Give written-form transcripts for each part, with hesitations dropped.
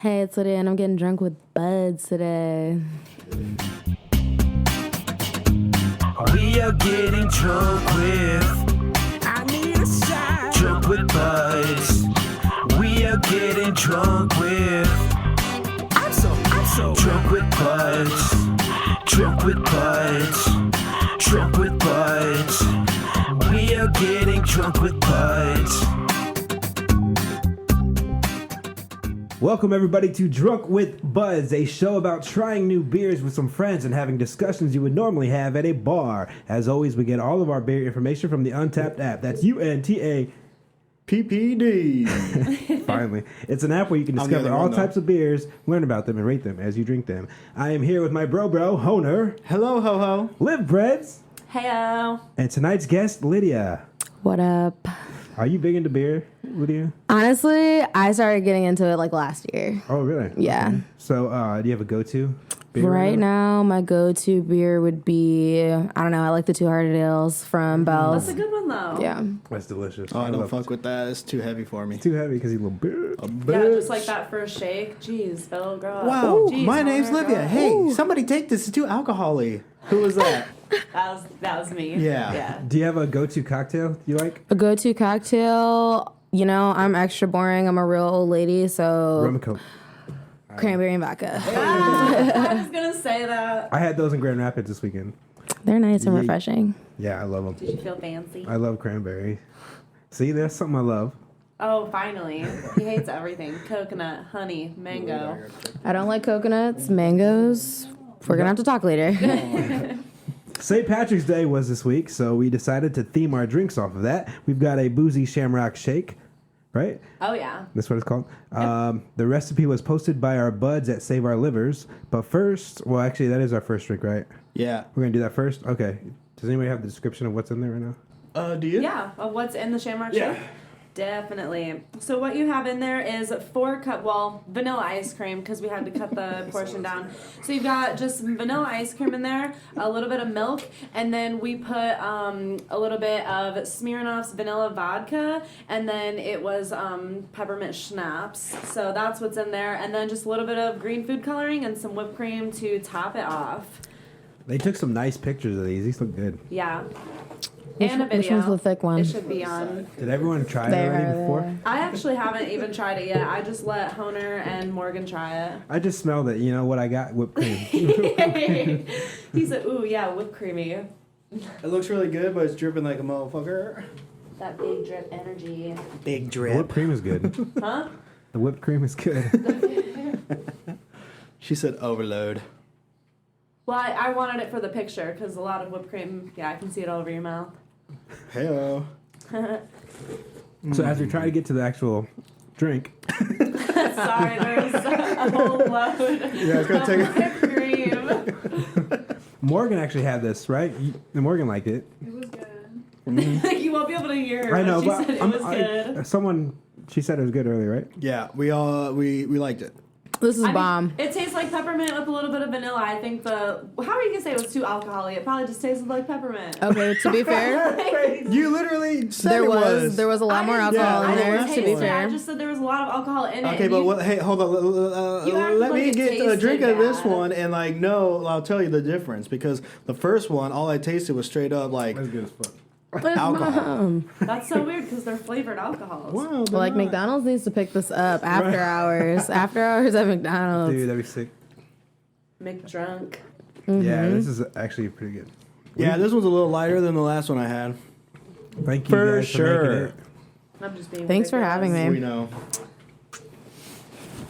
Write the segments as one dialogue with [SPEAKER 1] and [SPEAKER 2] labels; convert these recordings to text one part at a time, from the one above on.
[SPEAKER 1] Hey, it's Lydia, and I'm getting drunk with buds today.
[SPEAKER 2] We are getting drunk with. I need a shot. Drunk with buds. We are getting drunk with. I'm so drunk with buds. Drunk with buds. Drunk with buds. We are getting drunk with buds.
[SPEAKER 3] Welcome everybody to Drunk with Buds, a show about trying new beers with some friends and having discussions you would normally have at a bar. As always, we get all of our beer information from the Untappd app. That's UNTAPPD. Finally. It's an app where you can discover all types of beers, learn about them, and rate them as you drink them. I am here with my bro, Honer.
[SPEAKER 4] Hello, ho-ho.
[SPEAKER 3] Live Breads.
[SPEAKER 1] Heyo.
[SPEAKER 3] And tonight's guest, Lydia.
[SPEAKER 1] What up?
[SPEAKER 3] Are you big into beer, Lydia?
[SPEAKER 1] Honestly, I started getting into it like last year.
[SPEAKER 3] Oh, really?
[SPEAKER 1] Yeah.
[SPEAKER 3] Okay. So, do you have a go-to beer?
[SPEAKER 1] Right now, my go-to beer would be, I don't know, I like the Two Hearted Ales from Bell's.
[SPEAKER 5] That's a good one, though.
[SPEAKER 1] Yeah.
[SPEAKER 3] That's delicious.
[SPEAKER 4] Oh, I don't fuck with that. It's too heavy for me.
[SPEAKER 3] Too heavy because he's a little bitch.
[SPEAKER 5] Yeah, just like that first shake. Jeez, fellow girl.
[SPEAKER 4] Wow,
[SPEAKER 5] Jeez,
[SPEAKER 4] my name's
[SPEAKER 5] Honer,
[SPEAKER 4] Olivia.
[SPEAKER 5] girl.
[SPEAKER 4] Hey, somebody take this. It's too alcohol-y. Who was that?
[SPEAKER 5] That was me.
[SPEAKER 4] Yeah.
[SPEAKER 3] Do you have a go-to cocktail you like?
[SPEAKER 1] A go-to cocktail, you know, I'm extra boring. I'm a real old lady, so
[SPEAKER 3] Rum and Coke.
[SPEAKER 1] cranberry and vodka.
[SPEAKER 5] I was gonna say that.
[SPEAKER 3] I had those in Grand Rapids this weekend.
[SPEAKER 1] They're nice and
[SPEAKER 3] Yeah.
[SPEAKER 1] refreshing.
[SPEAKER 3] Yeah, I love them.
[SPEAKER 5] Did you feel fancy?
[SPEAKER 3] I love cranberry. See, that's something I love.
[SPEAKER 5] Oh, finally. He hates everything. Coconut, honey, mango.
[SPEAKER 1] I don't like coconuts, mangoes. We're going to have to talk later.
[SPEAKER 3] St. Patrick's Day was this week, so we decided to theme our drinks off of that. We've got a Boozy Shamrock shake, right?
[SPEAKER 5] Oh, yeah.
[SPEAKER 3] That's what it's called. The recipe was posted by our buds at Save Our Livers. But first, well, actually, that is our first drink, right?
[SPEAKER 4] Yeah.
[SPEAKER 3] We're going to do that first? Okay. Does anybody have the description of what's in there right now?
[SPEAKER 4] Do you?
[SPEAKER 5] Yeah. Of what's in the Shamrock
[SPEAKER 4] Yeah.
[SPEAKER 5] shake? Definitely. So what you have in there is 4 cup, vanilla ice cream because we had to cut the portion down. So you've got just some vanilla ice cream in there, a little bit of milk, and then we put a little bit of Smirnoff's vanilla vodka, and then it was peppermint schnapps. So that's what's in there, and then just a little bit of green food coloring and some whipped cream to top it off.
[SPEAKER 3] They took some nice pictures of these. These look good.
[SPEAKER 5] Yeah. And a video.
[SPEAKER 1] Which one's the thick one?
[SPEAKER 5] It should be on.
[SPEAKER 3] Did everyone try it
[SPEAKER 1] There,
[SPEAKER 3] already before?
[SPEAKER 1] there.
[SPEAKER 5] I actually haven't even tried it yet. I just let Honer and Morgan try it.
[SPEAKER 3] I just smelled it. You know what I got? Whipped cream.
[SPEAKER 5] He said, ooh, yeah, whipped creamy.
[SPEAKER 4] It looks really good, but it's dripping like a motherfucker.
[SPEAKER 5] That big drip energy.
[SPEAKER 4] Big
[SPEAKER 3] The whipped cream is good.
[SPEAKER 5] Huh?
[SPEAKER 3] The whipped cream is good.
[SPEAKER 4] She said overload.
[SPEAKER 5] Well, I wanted it for the picture because a lot of whipped cream, I can see it all over your mouth.
[SPEAKER 4] Heyo.
[SPEAKER 3] So as we try to get to the actual drink,
[SPEAKER 5] Sorry, there's a whole load
[SPEAKER 4] Yeah, it's gonna
[SPEAKER 5] of
[SPEAKER 4] take
[SPEAKER 5] whipped cream.
[SPEAKER 3] Morgan actually had this, right? Morgan liked it.
[SPEAKER 5] It was good. You won't be able to hear her.
[SPEAKER 3] I know,
[SPEAKER 5] she
[SPEAKER 3] but
[SPEAKER 5] said it was good.
[SPEAKER 3] she said it was good earlier, right?
[SPEAKER 4] Yeah, we liked it.
[SPEAKER 1] This is
[SPEAKER 5] I mean,
[SPEAKER 1] bomb.
[SPEAKER 5] it tastes like peppermint with a little bit of vanilla. I think how are you gonna say it was too alcoholic? It probably just tasted like peppermint.
[SPEAKER 1] Okay, to be fair,
[SPEAKER 4] You literally said
[SPEAKER 1] there
[SPEAKER 4] it
[SPEAKER 1] was a lot more alcohol
[SPEAKER 4] yeah,
[SPEAKER 1] in
[SPEAKER 4] I
[SPEAKER 1] there,
[SPEAKER 4] didn't
[SPEAKER 1] to be
[SPEAKER 4] taste it.
[SPEAKER 5] I
[SPEAKER 1] fair.
[SPEAKER 5] just said there was a lot of alcohol in it.
[SPEAKER 4] Okay,
[SPEAKER 5] and
[SPEAKER 4] but
[SPEAKER 5] you-
[SPEAKER 4] hey, hold on.
[SPEAKER 5] You act
[SPEAKER 4] Let
[SPEAKER 5] like
[SPEAKER 4] me
[SPEAKER 5] it
[SPEAKER 4] get a drink
[SPEAKER 5] tasted
[SPEAKER 4] of this
[SPEAKER 5] bad.
[SPEAKER 4] one, and no, I'll tell you the difference because the first one, all I tasted was straight up like
[SPEAKER 3] That's good as fuck.
[SPEAKER 1] But it's
[SPEAKER 4] alcohol.
[SPEAKER 1] bomb.
[SPEAKER 5] That's so weird because they're flavored alcohols.
[SPEAKER 4] Wow, they're
[SPEAKER 1] Like
[SPEAKER 4] not.
[SPEAKER 1] McDonald's needs to pick this up after hours. After hours at McDonald's.
[SPEAKER 3] Dude, that'd be sick.
[SPEAKER 5] McDrunk.
[SPEAKER 3] Yeah, this is actually pretty good.
[SPEAKER 4] Yeah, this one's a little lighter than the last one I had.
[SPEAKER 3] Thank you
[SPEAKER 4] For
[SPEAKER 3] guys
[SPEAKER 4] sure.
[SPEAKER 3] for making it.
[SPEAKER 5] I'm just being.
[SPEAKER 1] Thanks for
[SPEAKER 5] ridiculous.
[SPEAKER 1] having me.
[SPEAKER 4] We know.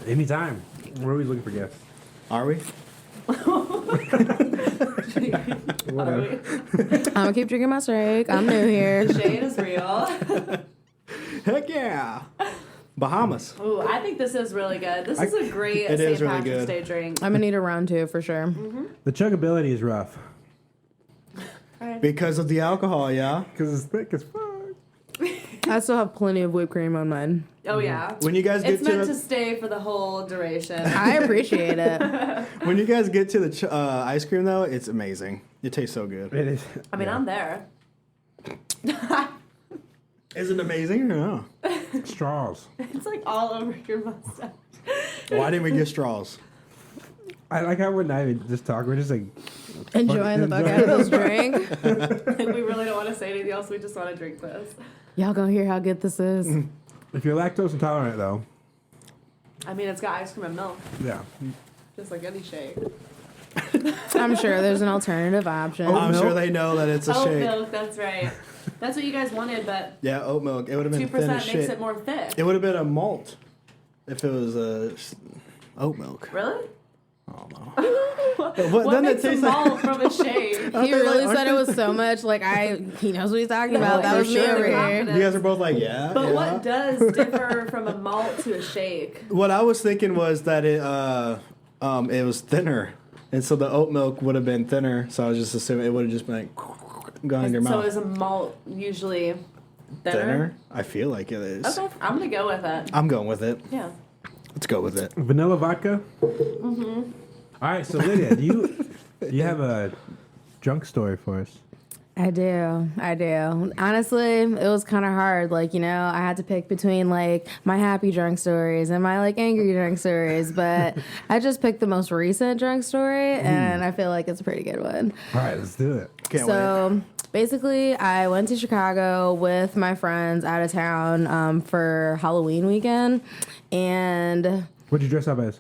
[SPEAKER 3] Anytime. We're always looking for guests.
[SPEAKER 4] Are we?
[SPEAKER 3] Whatever.
[SPEAKER 1] I'm gonna keep drinking my strike. I'm new here.
[SPEAKER 5] Shade is real.
[SPEAKER 4] Heck yeah. Bahamas.
[SPEAKER 5] Ooh, I think this is really good. This is a great
[SPEAKER 4] It
[SPEAKER 5] St.
[SPEAKER 4] is really
[SPEAKER 5] Patrick's
[SPEAKER 4] good.
[SPEAKER 5] Day drink.
[SPEAKER 1] I'm gonna need a round 2 for sure.
[SPEAKER 3] The chuggability is rough.
[SPEAKER 4] Because of the alcohol, yeah?
[SPEAKER 3] Because it's thick as fuck.
[SPEAKER 1] I still have plenty of whipped cream on mine.
[SPEAKER 5] Oh yeah.
[SPEAKER 4] When you guys get
[SPEAKER 5] It's meant
[SPEAKER 4] to
[SPEAKER 5] to stay for the whole duration.
[SPEAKER 1] I appreciate it.
[SPEAKER 4] when you guys get to the ice cream though, it's amazing. It tastes so good.
[SPEAKER 3] It is.
[SPEAKER 5] I mean, I'm there.
[SPEAKER 4] Is it amazing or no?
[SPEAKER 3] Straws.
[SPEAKER 5] It's like all over your mustache.
[SPEAKER 4] Why didn't we get straws?
[SPEAKER 3] I like how we're not even just talking. We're just like
[SPEAKER 1] Enjoying the fuck out of this drink.
[SPEAKER 5] Like, we really don't want to say anything else. We just want to drink this.
[SPEAKER 1] Y'all gonna hear how good this is.
[SPEAKER 3] if you're lactose intolerant though.
[SPEAKER 5] I mean, it's got ice cream and milk,
[SPEAKER 3] Yeah.
[SPEAKER 5] just like any shake.
[SPEAKER 1] I'm sure there's an alternative option.
[SPEAKER 4] I'm
[SPEAKER 3] milk?
[SPEAKER 4] sure they know that it's a
[SPEAKER 5] Oat
[SPEAKER 4] shake.
[SPEAKER 5] milk, that's right. That's what you guys wanted, but
[SPEAKER 4] Yeah, oat milk. It would have been
[SPEAKER 5] 2%
[SPEAKER 4] thin as
[SPEAKER 5] makes
[SPEAKER 4] shit.
[SPEAKER 5] it more thick.
[SPEAKER 4] It would have been a malt if it was oat milk.
[SPEAKER 5] Really?
[SPEAKER 4] I don't know.
[SPEAKER 5] What
[SPEAKER 4] doesn't it
[SPEAKER 5] makes a
[SPEAKER 4] taste like-
[SPEAKER 5] malt from a shake?
[SPEAKER 1] He
[SPEAKER 4] they
[SPEAKER 1] really
[SPEAKER 4] like-
[SPEAKER 1] said it was so much like he knows what he's talking about. That
[SPEAKER 5] for
[SPEAKER 1] was me
[SPEAKER 5] sure.
[SPEAKER 1] over here.
[SPEAKER 5] Confident.
[SPEAKER 4] You guys are both like, yeah.
[SPEAKER 5] But
[SPEAKER 4] yeah.
[SPEAKER 5] what does differ from a malt to a shake?
[SPEAKER 4] What I was thinking was that it was thinner, and so the oat milk would have been thinner. So I was just assuming it would have just been like gone in your
[SPEAKER 5] So
[SPEAKER 4] mouth.
[SPEAKER 5] is a malt usually thinner?
[SPEAKER 4] I feel like it is.
[SPEAKER 5] Okay, I'm gonna go with it.
[SPEAKER 4] I'm going with it.
[SPEAKER 5] Yeah.
[SPEAKER 4] Let's go with it.
[SPEAKER 3] Vanilla vodka. Mm-hmm. All right. So Lydia, do you have a drunk story for us?
[SPEAKER 1] I do. Honestly, it was kind of hard. Like, you know, I had to pick between like my happy drunk stories and my like angry drunk stories, but I just picked the most recent drunk story, and I feel like it's a pretty good one.
[SPEAKER 3] All right, let's do it.
[SPEAKER 4] Can't wait.
[SPEAKER 1] So basically, I went to Chicago with my friends out of town for Halloween weekend, and
[SPEAKER 3] What'd you dress up as?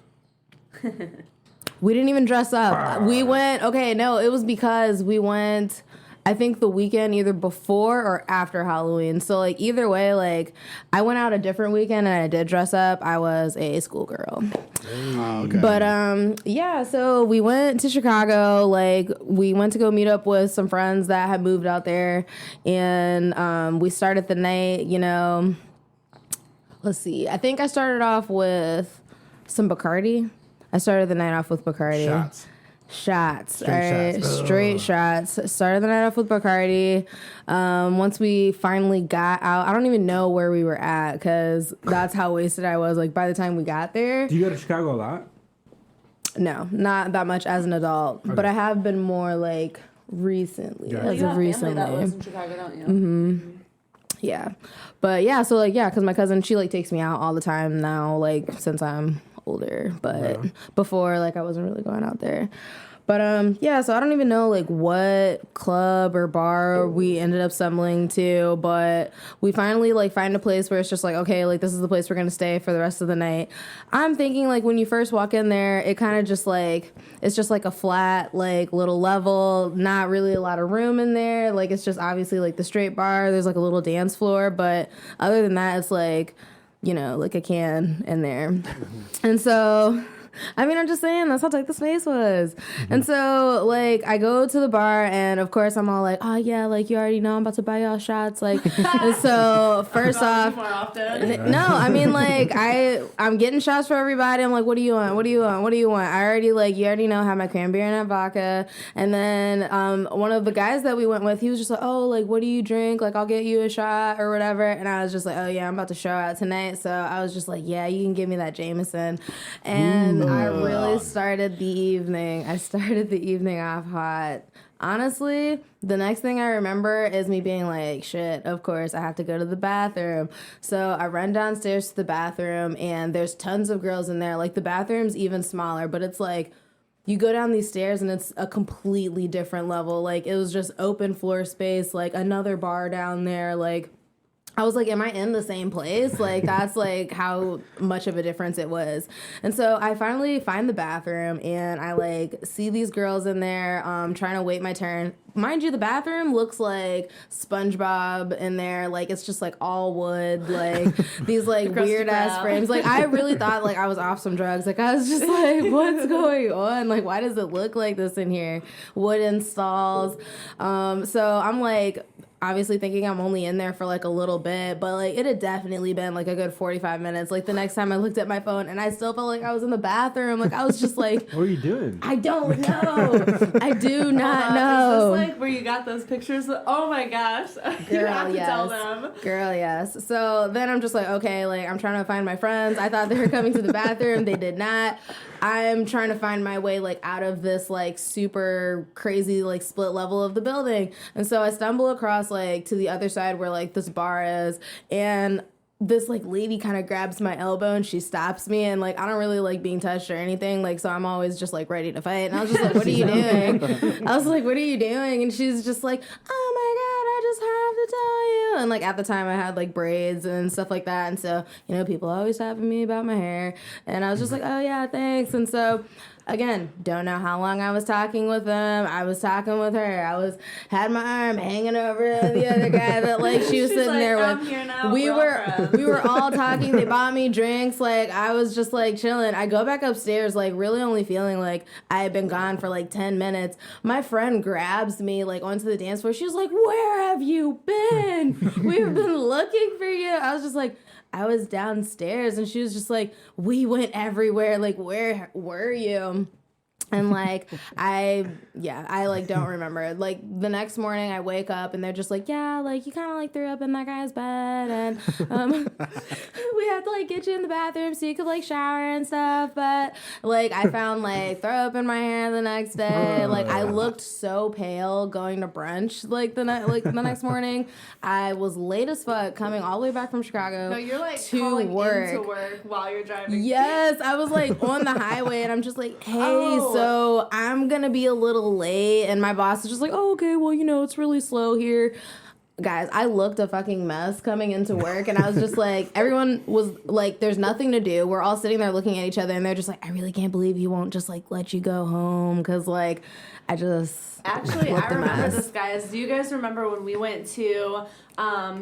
[SPEAKER 1] we didn't even dress up. We went, okay, no, it was because we went, I think the weekend either before or after Halloween. So, like, either way, like, I went out a different weekend and I did dress up. I was a schoolgirl.
[SPEAKER 4] Oh, okay.
[SPEAKER 1] But, yeah, so we went to Chicago. Like, we went to go meet up with some friends that had moved out there. And we started the night, you know, let's see. I think I started off with some Bacardi. I started the night off with Bacardi. Shots.
[SPEAKER 3] Straight
[SPEAKER 1] All right.
[SPEAKER 3] shots.
[SPEAKER 1] Straight shots. Started the night off with Bacardi. Once we finally got out, I don't even know where we were at because that's how wasted I was. Like, by the time we got there,
[SPEAKER 3] Do you go to Chicago a lot?
[SPEAKER 1] no, not that much as an adult. But I have been more like recently,
[SPEAKER 3] Gotcha.
[SPEAKER 5] Well,
[SPEAKER 1] as
[SPEAKER 5] you
[SPEAKER 1] of
[SPEAKER 5] have family that lives
[SPEAKER 1] recently.
[SPEAKER 5] in Chicago, don't you?
[SPEAKER 1] Yeah. But yeah, so like, yeah, because my cousin, she like takes me out all the time now, like since I'm older. But before, like, I wasn't really going out there. But yeah, so I don't even know like what club or bar we ended up stumbling to, but we finally like find a place where it's just like, okay, like this is the place we're gonna stay for the rest of the night. I'm thinking like when you first walk in there, it kind of just like, it's just like a flat like little level, not really a lot of room in there. Like it's just obviously like the straight bar. There's like a little dance floor, but other than that, it's like, you know, like a can in there. And so, I mean, I'm just saying, that's how tight the space was. And so, like, I go to the bar, and of course, I'm all like, oh, yeah, like, you already know I'm about to buy y'all shots. Like, and so, first off,
[SPEAKER 5] More often.
[SPEAKER 1] no, I mean, like, I'm getting shots for everybody. I'm like, what do you want? What do you want? What do you want? I already, like, you already know, have my cranberry and vodka. And then one of the guys that we went with, he was just like, oh, like, what do you drink? Like, I'll get you a shot or whatever. And I was just like, oh, yeah, I'm about to show out tonight. So I was just like, yeah, you can give me that Jameson. And I really started the evening. I started the evening off hot. Honestly, the next thing I remember is me being like, shit, of course, I have to go to the bathroom. So I run downstairs to the bathroom, and there's tons of girls in there. Like, the bathroom's even smaller, but it's like, you go down these stairs, and it's a completely different level. Like, it was just open floor space, like, another bar down there, like, I was like, am I in the same place? Like, that's like how much of a difference it was. And so I finally find the bathroom, and I like see these girls in there trying to wait my turn. Mind you, the bathroom looks like SpongeBob in there. Like, it's just like all wood, like these like
[SPEAKER 5] Krusty
[SPEAKER 1] weird ass
[SPEAKER 5] Krab.
[SPEAKER 1] frames. Like, I really thought like I was off some drugs. Like, I was just like, what's going on? Like, why does it look like this in here? Wooden stalls. So I'm like, obviously thinking I'm only in there for like a little bit, but like it had definitely been like a good 45 minutes. Like the next time I looked at my phone, and I still felt like I was in the bathroom. Like I was just like,
[SPEAKER 3] What are you doing?
[SPEAKER 1] I don't know. I do not
[SPEAKER 5] Is
[SPEAKER 1] know.
[SPEAKER 5] this like where you got those pictures? Oh my gosh. You have to tell them.
[SPEAKER 1] Girl, yes. So then I'm just like, okay, like I'm trying to find my friends. I thought they were coming to the bathroom. They did not. I'm trying to find my way like out of this like super crazy like split level of the building. And so I stumble across across like to the other side where like this bar is, and this like lady kind of grabs my elbow and she stops me, and like I don't really like being touched or anything, like so I'm always just like ready to fight, and I was just like, what are you doing? I was like, what are you doing? And she's just like, oh my god, I just have to tell you. And like at the time I had like braids and stuff like that, and so you know people always tapping me about my hair, and I was just like, oh yeah, thanks. And so again, don't know how long I was talking with them. I was talking with her. Had my arm hanging over the other guy that like she was
[SPEAKER 5] She's
[SPEAKER 1] sitting
[SPEAKER 5] like,
[SPEAKER 1] there
[SPEAKER 5] I'm
[SPEAKER 1] with.
[SPEAKER 5] here now.
[SPEAKER 1] We
[SPEAKER 5] We're all friends.
[SPEAKER 1] we were all talking. They bought me drinks. Like I was just like chilling. I go back upstairs, like really only feeling like I had been gone for like 10 minutes. My friend grabs me like onto the dance floor. She was like, "Where have you been? We've been looking for you." I was just like, I was downstairs, and she was just like, "We went everywhere. Like, where were you?" And like I like don't remember. Like the next morning I wake up and they're just like, yeah, like you kind of like threw up in that guy's bed, and we have to like get you in the bathroom so you could like shower and stuff. But like I found like throw up in my hair the next day. Like I looked so pale going to brunch like the next morning. I was late as fuck coming all the way back from Chicago.
[SPEAKER 5] No, you're like
[SPEAKER 1] to
[SPEAKER 5] calling
[SPEAKER 1] work.
[SPEAKER 5] into work while you're driving.
[SPEAKER 1] Yes, I was like on the highway, and I'm just like, hey, so I'm gonna be a little late, and my boss is just like, oh, okay, well, you know, it's really slow here. Guys, I looked a fucking mess coming into work, and I was just like, everyone was like, there's nothing to do. We're all sitting there looking at each other, and they're just like, I really can't believe he won't just like let you go home, because like I just
[SPEAKER 5] Actually,
[SPEAKER 1] looked
[SPEAKER 5] I
[SPEAKER 1] a
[SPEAKER 5] remember
[SPEAKER 1] mess.
[SPEAKER 5] this, guys. Do you guys remember when we went to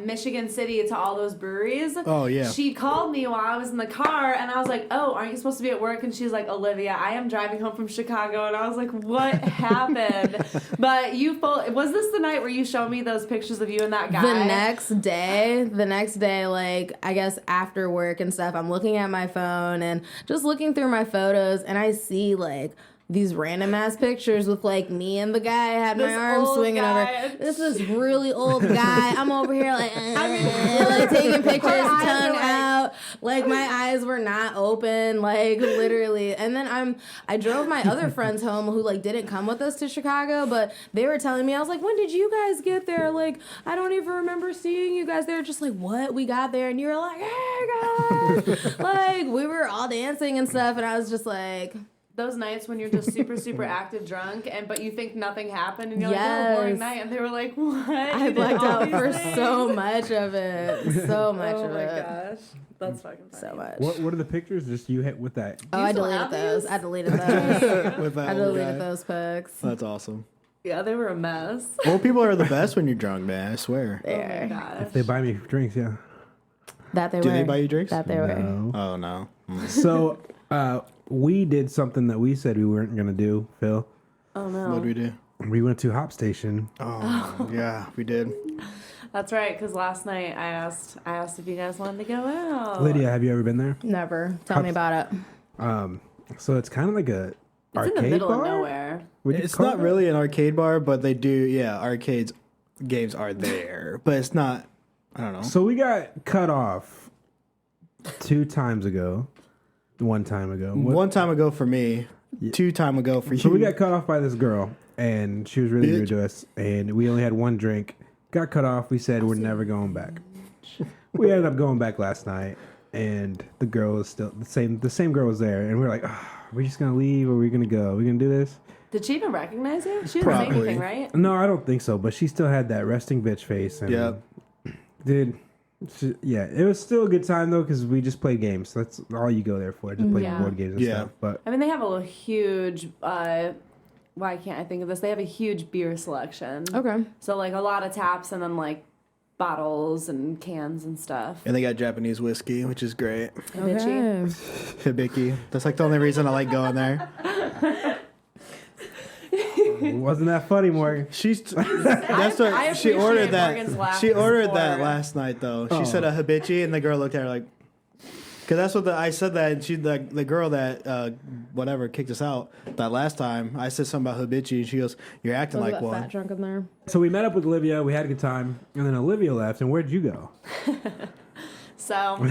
[SPEAKER 5] Michigan City to all those breweries?
[SPEAKER 4] Oh, yeah.
[SPEAKER 5] She called me while I was in the car, and I was like, oh, aren't you supposed to be at work? And she's like, Olivia, I am driving home from Chicago. And I was like, what happened? But was this the night where you showed me those pictures of you and that guy?
[SPEAKER 1] The next day, like, I guess after work and stuff, I'm looking at my phone and just looking through my photos, and I see, like, these random ass pictures with like me and the guy I had my
[SPEAKER 5] This
[SPEAKER 1] arm
[SPEAKER 5] old
[SPEAKER 1] swinging
[SPEAKER 5] guy.
[SPEAKER 1] over. This is really old guy. I'm over here like, like taking pictures,
[SPEAKER 5] eyes
[SPEAKER 1] tongue
[SPEAKER 5] are like-
[SPEAKER 1] out. Like my eyes were not open, like literally. And then I drove my other friends home who like didn't come with us to Chicago, but they were telling me, I was like, when did you guys get there? Like, I don't even remember seeing you guys. They were just like, what? We got there, and you were like, hey guys. Like we were all dancing and stuff, and I was just like,
[SPEAKER 5] those nights when you're just super, super active drunk, but you think nothing happened, and you're like,
[SPEAKER 1] Yes.
[SPEAKER 5] oh, boring night. And they were like, what?
[SPEAKER 1] I
[SPEAKER 5] You did
[SPEAKER 1] blacked
[SPEAKER 5] all
[SPEAKER 1] out
[SPEAKER 5] these
[SPEAKER 1] for
[SPEAKER 5] things?
[SPEAKER 1] so much of it. So much
[SPEAKER 5] Oh
[SPEAKER 1] of
[SPEAKER 5] my
[SPEAKER 1] it.
[SPEAKER 5] gosh. That's fucking funny.
[SPEAKER 1] So much.
[SPEAKER 3] What are the pictures? Just you hit with that.
[SPEAKER 1] Oh,
[SPEAKER 5] you
[SPEAKER 1] I
[SPEAKER 5] still
[SPEAKER 1] deleted
[SPEAKER 5] have
[SPEAKER 1] those.
[SPEAKER 5] these?
[SPEAKER 1] I deleted those.
[SPEAKER 4] With that
[SPEAKER 1] I
[SPEAKER 4] old
[SPEAKER 1] deleted
[SPEAKER 4] guy.
[SPEAKER 1] those pics.
[SPEAKER 4] That's awesome.
[SPEAKER 5] Yeah, they were a mess.
[SPEAKER 4] Old people are the best when you're drunk, man. I swear.
[SPEAKER 5] Oh my
[SPEAKER 1] There.
[SPEAKER 5] gosh.
[SPEAKER 3] They buy me drinks, yeah.
[SPEAKER 1] That they
[SPEAKER 4] Do
[SPEAKER 1] were.
[SPEAKER 4] they buy you drinks?
[SPEAKER 1] That they were.
[SPEAKER 3] No.
[SPEAKER 4] Oh no.
[SPEAKER 3] So we did something that we said we weren't gonna do, Phil.
[SPEAKER 5] Oh no.
[SPEAKER 4] What do we do?
[SPEAKER 3] We went to Hop Station.
[SPEAKER 4] Oh yeah, we did.
[SPEAKER 5] That's right, because last night I asked if you guys wanted to go out.
[SPEAKER 3] Lydia, have you ever been there?
[SPEAKER 1] Never. Tell me about it.
[SPEAKER 5] It's
[SPEAKER 3] So it's kind of like a
[SPEAKER 5] in
[SPEAKER 3] arcade
[SPEAKER 5] the middle
[SPEAKER 3] bar?
[SPEAKER 5] of nowhere.
[SPEAKER 3] Would you
[SPEAKER 4] It's
[SPEAKER 3] call
[SPEAKER 4] not
[SPEAKER 3] it?
[SPEAKER 4] really an arcade bar, but they do. Yeah, arcades games are there, but it's not. I don't know.
[SPEAKER 3] So we got cut off 2 times ago. 1 time ago.
[SPEAKER 4] One time ago for me, 2 time ago for you.
[SPEAKER 3] So we got cut off by this girl, and she was really rude
[SPEAKER 4] Bitch.
[SPEAKER 3] to us, and we only had 1 drink. Got cut off. We said we're never going back. We ended up going back last night, and the girl was still the same. The same girl was there, and we were like, are we just gonna leave, or are we gonna go? Are we gonna do this?
[SPEAKER 5] Did she even recognize you? She didn't
[SPEAKER 4] Probably.
[SPEAKER 5] say anything, right?
[SPEAKER 3] No, I don't think so. But she still had that resting bitch face. And
[SPEAKER 4] Yep.
[SPEAKER 3] dude. Yeah, it was still a good time though because we just played games. That's all you go there for. Just play
[SPEAKER 5] Yeah.
[SPEAKER 3] board games and
[SPEAKER 4] Yeah.
[SPEAKER 3] stuff. But
[SPEAKER 5] I mean, they have a huge. Why can't I think of this? They have a huge beer selection.
[SPEAKER 1] Okay.
[SPEAKER 5] So like a lot of taps and then like bottles and cans and stuff.
[SPEAKER 4] And they got Japanese whiskey, which is great.
[SPEAKER 5] Bitchy.
[SPEAKER 4] Hibiki. That's like the only reason I like going there.
[SPEAKER 3] wasn't that funny, Morgan?
[SPEAKER 4] She's that's
[SPEAKER 5] I
[SPEAKER 4] what she
[SPEAKER 5] appreciate
[SPEAKER 4] ordered
[SPEAKER 5] Morgan's
[SPEAKER 4] that.
[SPEAKER 5] laugh
[SPEAKER 4] She
[SPEAKER 5] and
[SPEAKER 4] ordered that
[SPEAKER 5] support.
[SPEAKER 4] last night though. She
[SPEAKER 3] Oh.
[SPEAKER 4] said a hibichi, and the girl looked at her like, because that's what I said that. And she the girl that whatever kicked us out that last time. I said something about hibichi, and she goes, "You're acting
[SPEAKER 1] Was
[SPEAKER 4] like
[SPEAKER 1] that
[SPEAKER 4] one."
[SPEAKER 1] fat drunk in there?
[SPEAKER 3] So we met up with Olivia. We had a good time, and then Olivia left. And where'd you go?
[SPEAKER 5] So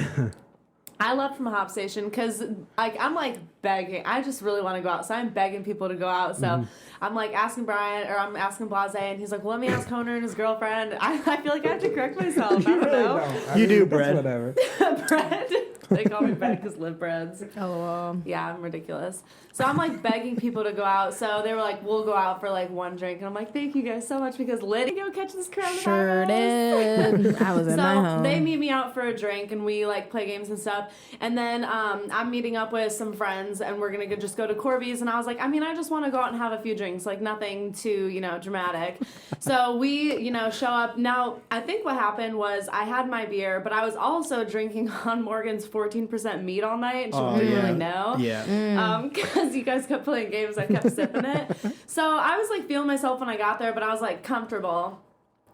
[SPEAKER 5] I left from a hop station because I'm like begging. I just really want to go out, so I'm begging people to go out. So I'm like asking Brian, or I'm asking Blase, and he's like, well, "Let me ask Honer and his girlfriend." I feel like I have to correct myself. I don't know.
[SPEAKER 4] You do, Brett.
[SPEAKER 3] Whatever.
[SPEAKER 5] Bread. They call me Bread because live breads.
[SPEAKER 1] Oh,
[SPEAKER 5] Yeah, I'm ridiculous. So I'm like begging people to go out. So they were like, "We'll go out for like one drink," and I'm like, "Thank you guys so much," because Lydia go catch this coronavirus.
[SPEAKER 1] sure did. I was in my
[SPEAKER 5] So
[SPEAKER 1] home.
[SPEAKER 5] they meet me out for a drink and we like play games and stuff. And then I'm meeting up with some friends and we're gonna just go to Corby's. And I was like, I mean, I just want to go out and have a few drinks, like nothing too, dramatic. So we, show up. Now I think what happened was I had my beer, but I was also drinking on Morgan's 14% meat all night, and she didn't really know.
[SPEAKER 4] Yeah.
[SPEAKER 5] Because you guys kept playing games, I kept sipping it. So I was like feeling myself when I got there, but I was like comfortable.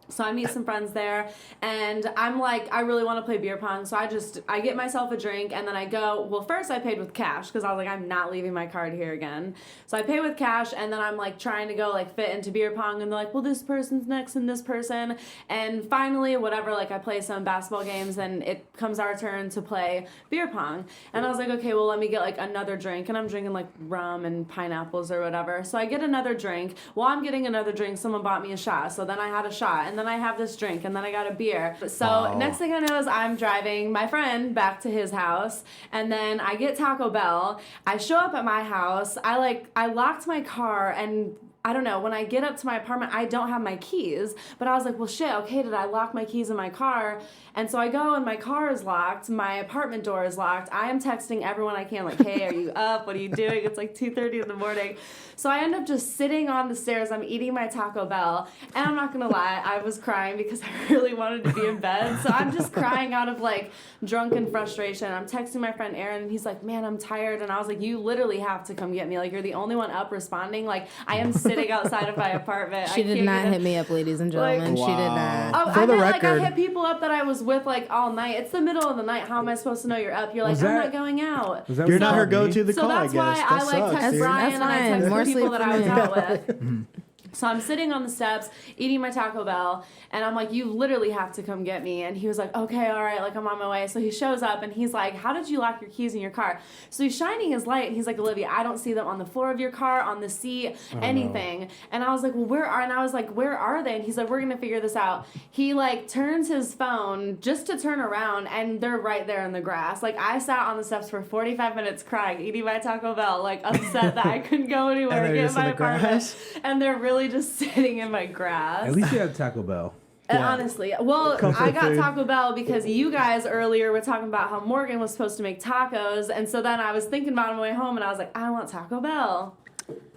[SPEAKER 5] So I meet some friends there, and I'm like, I really want to play beer pong, so I get myself a drink, and then I go, well, first I paid with cash, because I was like, I'm not leaving my card here again. So I pay with cash, and then I'm like trying to go like fit into beer pong, and they're like, well, this person's next, and this person, and finally, whatever, like I play some basketball games, and it comes our turn to play beer pong, and I was like, okay, well, let me get like another drink, and I'm drinking like rum and pineapples or whatever, so I get another drink. While I'm getting another drink, someone bought me a shot, so then I had a shot, and then I have this drink, and then I got a beer. So next thing I know is I'm driving my friend back to his house, and then I get Taco Bell. I show up at my house. I locked my car, and I don't know, when I get up to my apartment, I don't have my keys. But I was like, well, shit, okay, did I lock my keys in my car? And so I go, and my car is locked. My apartment door is locked. I am texting everyone I can, like, hey, are you up? What are you doing? It's like 2:30 in the morning. So I end up just sitting on the stairs. I'm eating my Taco Bell. And I'm not going to lie, I was crying because I really wanted to be in bed. So I'm just crying out of, like, drunken frustration. I'm texting my friend Aaron, and he's like, man, I'm tired. And I was like, you literally have to come get me. Like, you're the only one up responding. Like, I am sitting outside of my apartment.
[SPEAKER 1] She did not hit me up, ladies and gentlemen.
[SPEAKER 4] Like,
[SPEAKER 1] She did
[SPEAKER 4] wow.
[SPEAKER 1] not.
[SPEAKER 5] Oh,
[SPEAKER 4] For
[SPEAKER 5] I
[SPEAKER 4] the
[SPEAKER 5] mean,
[SPEAKER 4] record-
[SPEAKER 5] like, I hit people up that I was with, like, all night. It's the middle of the night. How am I supposed to know you're up? You're like,
[SPEAKER 3] Was
[SPEAKER 5] I'm
[SPEAKER 3] that-
[SPEAKER 5] not going out.
[SPEAKER 3] Was that
[SPEAKER 4] You're
[SPEAKER 3] what
[SPEAKER 4] not
[SPEAKER 3] you
[SPEAKER 4] her
[SPEAKER 3] told me?
[SPEAKER 4] go-to the
[SPEAKER 5] So
[SPEAKER 4] call, I
[SPEAKER 5] that's
[SPEAKER 4] guess.
[SPEAKER 5] why
[SPEAKER 4] That
[SPEAKER 5] I, like,
[SPEAKER 4] sucks,
[SPEAKER 5] text
[SPEAKER 4] dude.
[SPEAKER 5] Brian
[SPEAKER 1] That's
[SPEAKER 5] and I
[SPEAKER 1] fine.
[SPEAKER 5] text
[SPEAKER 1] More
[SPEAKER 5] the people
[SPEAKER 1] sleep
[SPEAKER 5] that
[SPEAKER 1] for
[SPEAKER 5] I was
[SPEAKER 1] me.
[SPEAKER 5] out with. So I'm sitting on the steps, eating my Taco Bell, and I'm like, you literally have to come get me. And he was like, okay, all right, like, I'm on my way. So he shows up, and he's like, how did you lock your keys in your car? So he's shining his light, and he's like, Olivia, I don't see them on the floor of your car, on the seat, anything. And I was like, well, where are they? And he's like, we're going to figure this out. He, like, turns his phone just to turn around, and they're right there in the grass. Like, I sat on the steps for 45 minutes crying, eating my Taco Bell, like, upset that I couldn't go anywhere
[SPEAKER 4] And
[SPEAKER 5] to
[SPEAKER 4] they're
[SPEAKER 5] get
[SPEAKER 4] just
[SPEAKER 5] my
[SPEAKER 4] in the
[SPEAKER 5] apartment.
[SPEAKER 4] grass?
[SPEAKER 5] And they're really just sitting in my grass.
[SPEAKER 3] At least you had Taco Bell.
[SPEAKER 4] Yeah.
[SPEAKER 5] Honestly, well,
[SPEAKER 4] Comfort
[SPEAKER 5] I got
[SPEAKER 4] food.
[SPEAKER 5] Taco Bell because you guys earlier were talking about how Morgan was supposed to make tacos, and so then I was thinking about it on my way home, and I was like, I want Taco Bell.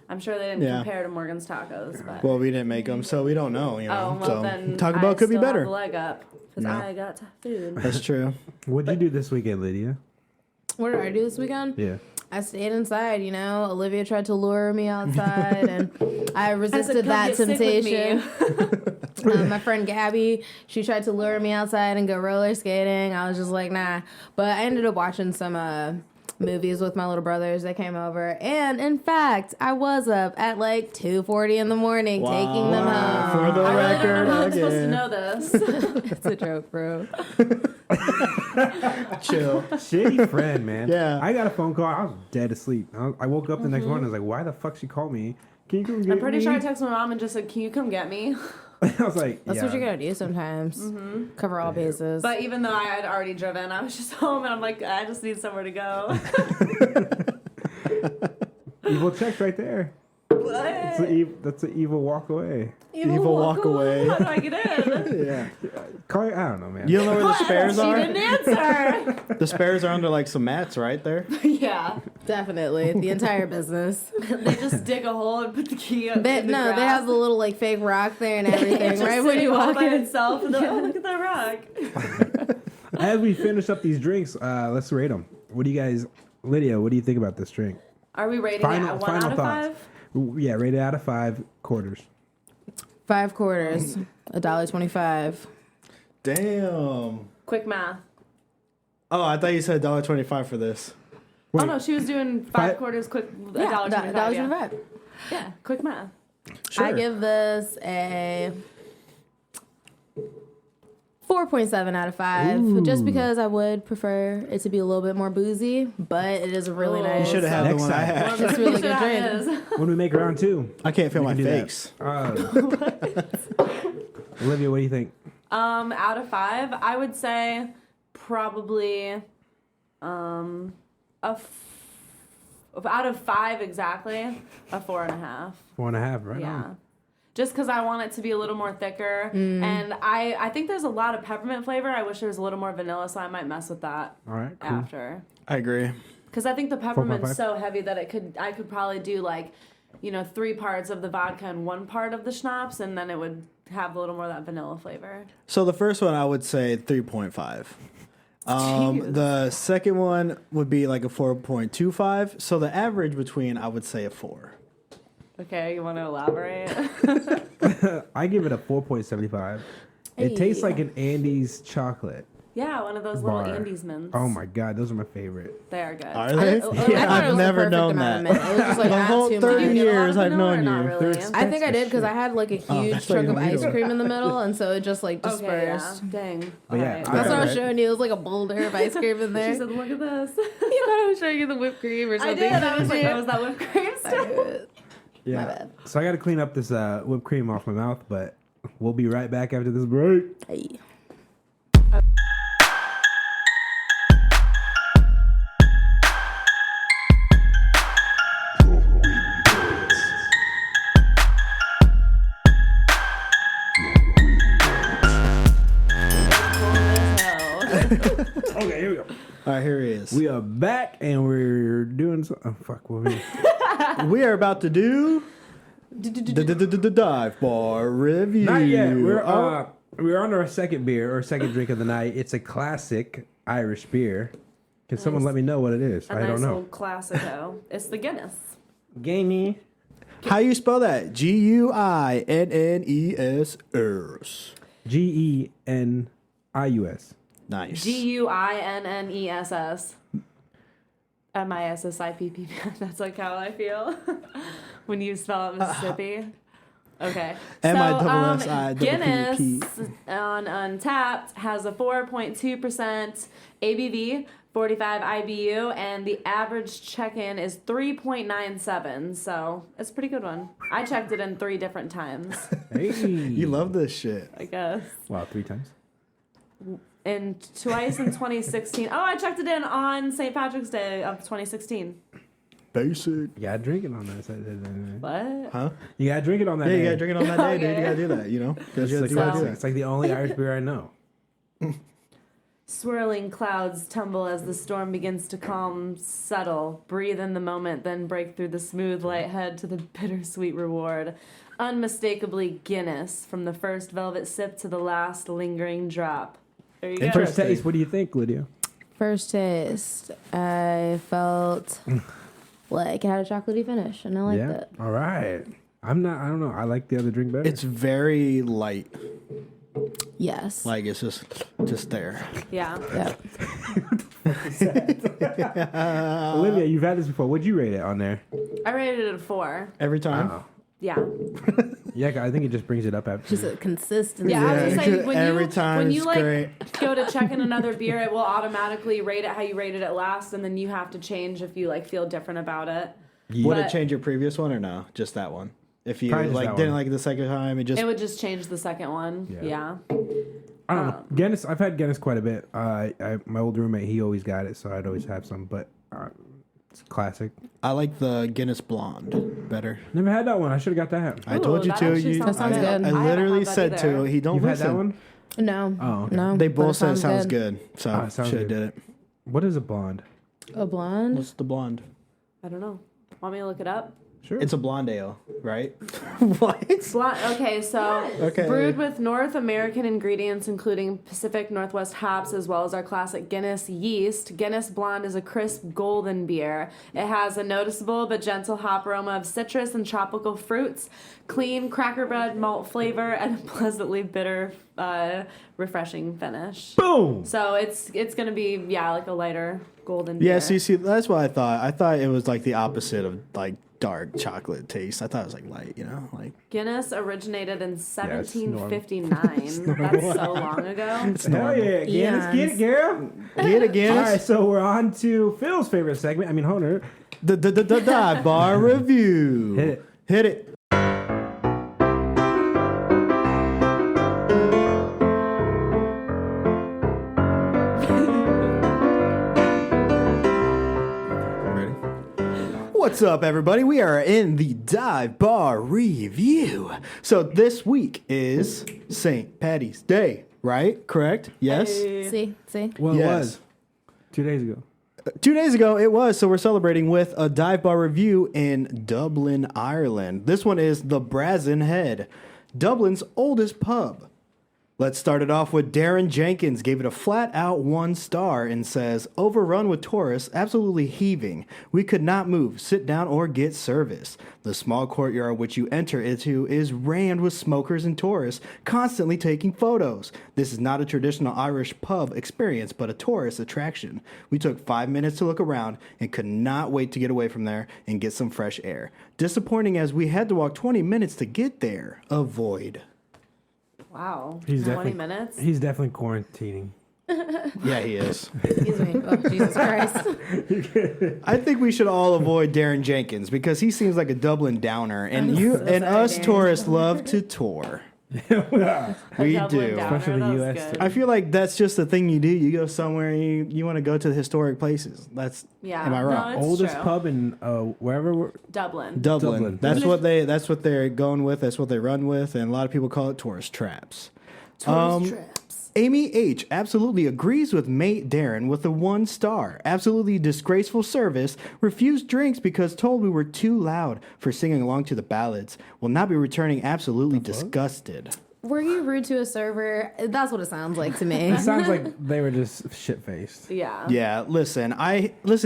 [SPEAKER 5] I'm sure they didn't
[SPEAKER 4] Yeah.
[SPEAKER 5] compare to Morgan's tacos, but
[SPEAKER 4] Well, we didn't make them, so we don't know. You know,
[SPEAKER 5] oh well,
[SPEAKER 4] so
[SPEAKER 5] then
[SPEAKER 4] Taco Bell could be
[SPEAKER 5] still have
[SPEAKER 4] better.
[SPEAKER 5] the leg up because
[SPEAKER 4] No.
[SPEAKER 5] I got food.
[SPEAKER 4] That's true.
[SPEAKER 3] What'd you do this weekend, Lydia?
[SPEAKER 1] What did I do this weekend?
[SPEAKER 3] Yeah.
[SPEAKER 1] I stayed inside, Olivia tried to lure me outside, and I
[SPEAKER 5] I said,
[SPEAKER 1] resisted
[SPEAKER 5] "Come
[SPEAKER 1] that
[SPEAKER 5] get sick with me."
[SPEAKER 1] temptation. My friend Gabby, she tried to lure me outside and go roller skating. I was just like, nah. But I ended up watching some movies with my little brothers that came over. And in fact, I was up at like 2:40 in the morning taking them home.
[SPEAKER 4] For the
[SPEAKER 5] I really
[SPEAKER 4] record,
[SPEAKER 5] don't know how I'm supposed to
[SPEAKER 4] again.
[SPEAKER 5] know this.
[SPEAKER 1] It's a joke, bro.
[SPEAKER 4] Chill.
[SPEAKER 3] Shitty friend, man.
[SPEAKER 4] Yeah.
[SPEAKER 3] I got a phone call. I was dead asleep. I woke up the next morning. I was like, why the fuck she called me? Can you come get
[SPEAKER 5] I'm pretty
[SPEAKER 3] me?
[SPEAKER 5] sure I texted my mom and just said, "Can you come get me?"
[SPEAKER 3] I was like,
[SPEAKER 1] That's
[SPEAKER 3] yeah.
[SPEAKER 1] what you gotta do sometimes. Cover all bases.
[SPEAKER 5] But even though I had already driven, I was just home, and I'm like, I just need somewhere to go.
[SPEAKER 3] Evil text right there. That's an evil walk away.
[SPEAKER 4] Evil walk away.
[SPEAKER 5] How do I get in?
[SPEAKER 4] Yeah.
[SPEAKER 3] Call I don't know, man.
[SPEAKER 4] You don't know where the spares
[SPEAKER 5] She
[SPEAKER 4] are?
[SPEAKER 5] didn't answer.
[SPEAKER 4] The spares are under like some mats right there.
[SPEAKER 5] Yeah,
[SPEAKER 1] Definitely. The entire business.
[SPEAKER 5] they just dig a hole and put the key in
[SPEAKER 1] They
[SPEAKER 5] the grass.
[SPEAKER 1] have the little like fake rock there and everything,
[SPEAKER 5] It's just
[SPEAKER 1] right when
[SPEAKER 5] sitting
[SPEAKER 1] you
[SPEAKER 5] all
[SPEAKER 1] walk
[SPEAKER 5] by
[SPEAKER 1] in.
[SPEAKER 5] itself, and they're like, oh, look at that rock.
[SPEAKER 3] As we finish up these drinks, let's rate them. What do you guys, Lydia? What do you think about this drink?
[SPEAKER 5] Are we rating it at 1 out of 5?
[SPEAKER 3] Yeah, rated out of 5 quarters.
[SPEAKER 1] 5 quarters, $1.25.
[SPEAKER 4] Damn.
[SPEAKER 5] Quick math.
[SPEAKER 4] Oh, I thought you said $1.25 for this.
[SPEAKER 3] Wait.
[SPEAKER 5] Oh no, she was doing 5
[SPEAKER 3] Five-
[SPEAKER 5] quarters. Quick,
[SPEAKER 1] Yeah,
[SPEAKER 5] $1.25. Yeah.
[SPEAKER 1] $1.25.
[SPEAKER 5] Yeah, quick math.
[SPEAKER 4] Sure.
[SPEAKER 1] I give this a 4.7 out of 5.
[SPEAKER 3] Ooh.
[SPEAKER 1] Just because I would prefer it to be a little bit more boozy, but it is a really nice.
[SPEAKER 4] You should have had
[SPEAKER 3] Next
[SPEAKER 4] the one I
[SPEAKER 3] time.
[SPEAKER 4] had.
[SPEAKER 1] It's really good drink.
[SPEAKER 3] When we make round 2,
[SPEAKER 4] I can't feel
[SPEAKER 3] we
[SPEAKER 4] my
[SPEAKER 3] can do that.
[SPEAKER 4] face.
[SPEAKER 3] Olivia, what do you think?
[SPEAKER 5] Out of 5, I would say probably out of 5 exactly, a 4.5.
[SPEAKER 3] 4.5, right?
[SPEAKER 5] Yeah.
[SPEAKER 3] On.
[SPEAKER 5] Just because I want it to be a little more thicker. And I think there's a lot of peppermint flavor. I wish there was a little more vanilla, so I might mess with that
[SPEAKER 3] All right, cool.
[SPEAKER 5] after.
[SPEAKER 4] I agree.
[SPEAKER 5] Because I think the peppermint's
[SPEAKER 3] 4.5?
[SPEAKER 5] so heavy that I could probably do like, 3 parts of the vodka and 1 part of the schnapps, and then it would have a little more of that vanilla flavor.
[SPEAKER 4] So the first one I would say 3.5.
[SPEAKER 5] Jeez.
[SPEAKER 4] The second one would be like a 4.25. So the average between I would say a 4.
[SPEAKER 5] Okay, you want to elaborate?
[SPEAKER 3] I give it a 4.75.
[SPEAKER 1] Hey.
[SPEAKER 3] It tastes like an Andes chocolate
[SPEAKER 5] Yeah, one of those
[SPEAKER 3] bar.
[SPEAKER 5] little Andes mints.
[SPEAKER 3] Oh my god, those are my favorite.
[SPEAKER 5] They are good.
[SPEAKER 4] Are they?
[SPEAKER 1] I thought it was
[SPEAKER 4] I've
[SPEAKER 1] the
[SPEAKER 4] never
[SPEAKER 1] perfect
[SPEAKER 4] known
[SPEAKER 1] amount
[SPEAKER 4] that.
[SPEAKER 1] of mint. It was just like
[SPEAKER 4] The
[SPEAKER 1] not
[SPEAKER 4] whole
[SPEAKER 1] too
[SPEAKER 4] 30
[SPEAKER 1] much.
[SPEAKER 5] Do you get a lot
[SPEAKER 4] years
[SPEAKER 5] of
[SPEAKER 4] I've
[SPEAKER 5] vanilla or
[SPEAKER 4] known
[SPEAKER 5] not
[SPEAKER 4] you.
[SPEAKER 5] really?
[SPEAKER 3] They're
[SPEAKER 1] I think I did because
[SPEAKER 3] shit.
[SPEAKER 1] I had like a huge
[SPEAKER 4] that's
[SPEAKER 1] chunk
[SPEAKER 4] why
[SPEAKER 1] of
[SPEAKER 4] you
[SPEAKER 1] ice
[SPEAKER 4] don't.
[SPEAKER 1] cream in the middle, and so it just like dispersed.
[SPEAKER 5] Okay, yeah. Dang.
[SPEAKER 3] But yeah,
[SPEAKER 5] Alright.
[SPEAKER 3] I-
[SPEAKER 1] That's what I was
[SPEAKER 4] Right.
[SPEAKER 1] showing you. It was like a boulder of ice cream in there.
[SPEAKER 5] She said, look at this.
[SPEAKER 1] You thought I was showing you the whipped cream or
[SPEAKER 5] I
[SPEAKER 1] something.
[SPEAKER 5] did. I was like, oh, is that whipped cream still?
[SPEAKER 3] Yeah.
[SPEAKER 1] My bad.
[SPEAKER 3] So I got to clean up this whipped cream off my mouth, but we'll be right back after this break.
[SPEAKER 1] Hey.
[SPEAKER 3] Okay, here we go.
[SPEAKER 4] All right, here he is.
[SPEAKER 3] We are back and we're doing some. Oh, fuck. What we?
[SPEAKER 4] We are about to do the dive bar review.
[SPEAKER 3] Not yet. We're on our second beer or second drink of the night. It's a classic Irish beer. Can someone let me know what it is? I don't know.
[SPEAKER 5] Old classico. It's the Guinness.
[SPEAKER 3] Gamey.
[SPEAKER 4] How you spell that? Guinnes.
[SPEAKER 3] Genius.
[SPEAKER 4] Nice.
[SPEAKER 5] Guinnesses. Mississippi. That's like how I feel when you spell it Mississippi. Okay.
[SPEAKER 4] MISSI
[SPEAKER 5] Guinness
[SPEAKER 4] PPP.
[SPEAKER 5] on Untappd has a 4.2% ABV, 45 IBU, and the average check-in is 3.97. So it's a pretty good one. I checked it in 3 different times,
[SPEAKER 3] Hey.
[SPEAKER 4] You love this shit.
[SPEAKER 5] I guess.
[SPEAKER 3] Wow, 3 times.
[SPEAKER 5] And twice in 2016. Oh, I checked it in on St. Patrick's Day of 2016.
[SPEAKER 4] Basic.
[SPEAKER 3] You gotta drink it on that.
[SPEAKER 5] What?
[SPEAKER 4] Huh?
[SPEAKER 3] You gotta drink it on that.
[SPEAKER 4] Yeah, you
[SPEAKER 3] day.
[SPEAKER 4] gotta drink it on that day, dude.
[SPEAKER 5] Okay.
[SPEAKER 4] You gotta do that, you know? 'Cause
[SPEAKER 3] It's
[SPEAKER 4] you
[SPEAKER 3] like,
[SPEAKER 4] gotta do that.
[SPEAKER 3] it's like the only Irish beer I know.
[SPEAKER 5] Swirling clouds tumble as the storm begins to calm, settle, breathe in the moment, then break through the smooth light head to the bittersweet reward. Unmistakably Guinness, from the first velvet sip to the last lingering drop. There you go.
[SPEAKER 3] First
[SPEAKER 4] Interesting.
[SPEAKER 3] taste. What do you think, Lydia?
[SPEAKER 1] First taste, I felt like it had a chocolatey finish, and I liked
[SPEAKER 3] Yeah.
[SPEAKER 1] it.
[SPEAKER 3] All right. I don't know. I like the other drink better.
[SPEAKER 4] It's very light.
[SPEAKER 1] Yes.
[SPEAKER 4] Like, it's just there.
[SPEAKER 5] Yeah.
[SPEAKER 1] Yeah.
[SPEAKER 3] Olivia, you've had this before. What'd you rate it on there?
[SPEAKER 5] I rated it a 4.
[SPEAKER 4] Every time.
[SPEAKER 3] Oh.
[SPEAKER 5] Yeah.
[SPEAKER 3] Yeah, I think it just brings it up after.
[SPEAKER 1] Just a consistency.
[SPEAKER 5] Yeah, I was
[SPEAKER 4] Yeah,
[SPEAKER 5] just saying, when
[SPEAKER 4] every
[SPEAKER 5] you,
[SPEAKER 4] time
[SPEAKER 5] when you
[SPEAKER 4] it's
[SPEAKER 5] like
[SPEAKER 4] great.
[SPEAKER 5] go to check in another beer, it will automatically rate it how you rated it last, and then you have to change if you like feel different about it.
[SPEAKER 4] Would
[SPEAKER 5] But-
[SPEAKER 4] it change your previous one or no? Just that one. If you
[SPEAKER 3] Probably just
[SPEAKER 4] like
[SPEAKER 3] that
[SPEAKER 4] didn't
[SPEAKER 3] one.
[SPEAKER 4] like it the second time, it just
[SPEAKER 5] It would just change the second one.
[SPEAKER 3] Yeah.
[SPEAKER 5] Yeah.
[SPEAKER 3] I don't know. Guinness. I've had Guinness quite a bit. My old roommate, he always got it, so I'd always have some. But it's a classic.
[SPEAKER 4] I like the Guinness Blonde better.
[SPEAKER 3] Never had that one. I should have got that.
[SPEAKER 4] I
[SPEAKER 5] Ooh,
[SPEAKER 4] told you
[SPEAKER 5] that
[SPEAKER 4] to.
[SPEAKER 5] actually
[SPEAKER 4] You,
[SPEAKER 5] sounds
[SPEAKER 1] That sounds good.
[SPEAKER 4] I
[SPEAKER 5] I haven't
[SPEAKER 4] literally
[SPEAKER 5] had that
[SPEAKER 4] said
[SPEAKER 5] either.
[SPEAKER 4] to. He don't
[SPEAKER 3] You've had
[SPEAKER 4] listen.
[SPEAKER 3] that one?
[SPEAKER 1] No.
[SPEAKER 3] Oh, okay.
[SPEAKER 1] No.
[SPEAKER 4] They
[SPEAKER 1] but
[SPEAKER 4] both said it sounds
[SPEAKER 1] good.
[SPEAKER 4] good, so
[SPEAKER 3] Oh, it sounds
[SPEAKER 4] should have
[SPEAKER 3] good.
[SPEAKER 4] did it.
[SPEAKER 3] What is a blonde?
[SPEAKER 1] A blonde?
[SPEAKER 4] What's the blonde?
[SPEAKER 5] I don't know. Want me to look it up?
[SPEAKER 3] Sure.
[SPEAKER 4] It's a blonde ale, right? What?
[SPEAKER 5] Okay, so
[SPEAKER 4] Okay.
[SPEAKER 5] brewed with North American ingredients, including Pacific Northwest hops, as well as our classic Guinness yeast. Guinness Blonde is a crisp golden beer. It has a noticeable but gentle hop aroma of citrus and tropical fruits, clean cracker bread malt flavor, and a pleasantly bitter refreshing finish.
[SPEAKER 3] Boom.
[SPEAKER 5] So it's gonna be like a lighter golden beer.
[SPEAKER 4] Yeah, see, that's what I thought. I thought it was like the opposite of like dark chocolate taste. I thought it was like light, like
[SPEAKER 5] Guinness originated in
[SPEAKER 3] it's
[SPEAKER 5] 1759. That's so long ago.
[SPEAKER 3] Hell yeah.
[SPEAKER 1] Yeah.
[SPEAKER 3] Let's get it, girl.
[SPEAKER 4] Get it, Guinness.
[SPEAKER 3] All right, so we're on to Phil's favorite segment. I mean, Honer.
[SPEAKER 4] The dive bar review.
[SPEAKER 3] Hit it.
[SPEAKER 4] Hit it. What's up, everybody? We are in the dive bar review. So this week is St. Patty's Day, right? Correct? Yes?
[SPEAKER 1] See?
[SPEAKER 3] Well,
[SPEAKER 4] Yes.
[SPEAKER 3] it was 2 days ago.
[SPEAKER 4] 2 days ago it was, so we're celebrating with a dive bar review in Dublin, Ireland. This one is the Brazen Head, Dublin's oldest pub. Let's start it off with Darren Jenkins, gave it a flat out 1 star and says, overrun with tourists, absolutely heaving. We could not move, sit down, or get service. The small courtyard which you enter into is rammed with smokers and tourists, constantly taking photos. This is not a traditional Irish pub experience, but a tourist attraction. We took 5 minutes to look around and could not wait to get away from there and get some fresh air. Disappointing as we had to walk 20 minutes to get there. Avoid.
[SPEAKER 5] Wow.
[SPEAKER 3] He's
[SPEAKER 5] 20
[SPEAKER 3] definitely
[SPEAKER 5] minutes.
[SPEAKER 3] He's definitely quarantining.
[SPEAKER 4] Yeah, he is.
[SPEAKER 1] Excuse me. Oh, Jesus Christ.
[SPEAKER 4] I think we should all avoid Darren Jenkins because he seems like a Dublin downer, and
[SPEAKER 1] I'm
[SPEAKER 4] you
[SPEAKER 1] so
[SPEAKER 4] and
[SPEAKER 1] sorry,
[SPEAKER 4] us
[SPEAKER 1] Darren.
[SPEAKER 4] tourists love to tour. We
[SPEAKER 5] Dublin
[SPEAKER 4] do.
[SPEAKER 5] downer,
[SPEAKER 3] Especially the
[SPEAKER 5] that was
[SPEAKER 3] US
[SPEAKER 5] good.
[SPEAKER 4] I feel like that's just the thing you do. You go somewhere and you want to go to the historic places. That's
[SPEAKER 5] Yeah.
[SPEAKER 4] Am I
[SPEAKER 5] No,
[SPEAKER 4] wrong?
[SPEAKER 5] it's
[SPEAKER 3] Oldest
[SPEAKER 5] true.
[SPEAKER 3] pub in wherever we're.
[SPEAKER 5] Dublin.
[SPEAKER 4] Dublin.
[SPEAKER 3] Dublin.
[SPEAKER 4] That's what they're going with. That's what they run with, and a lot of people call it tourist traps.
[SPEAKER 1] Tourist traps.
[SPEAKER 4] Amy H. absolutely agrees with mate Darren with a 1 star. Absolutely disgraceful service. Refused drinks because told we were too loud for singing along to the ballads. Will not be returning. Absolutely disgusted.
[SPEAKER 1] Were you rude to a server? That's what it sounds like to me.
[SPEAKER 3] It sounds like they were just shit faced.
[SPEAKER 5] Yeah.
[SPEAKER 4] Yeah, listen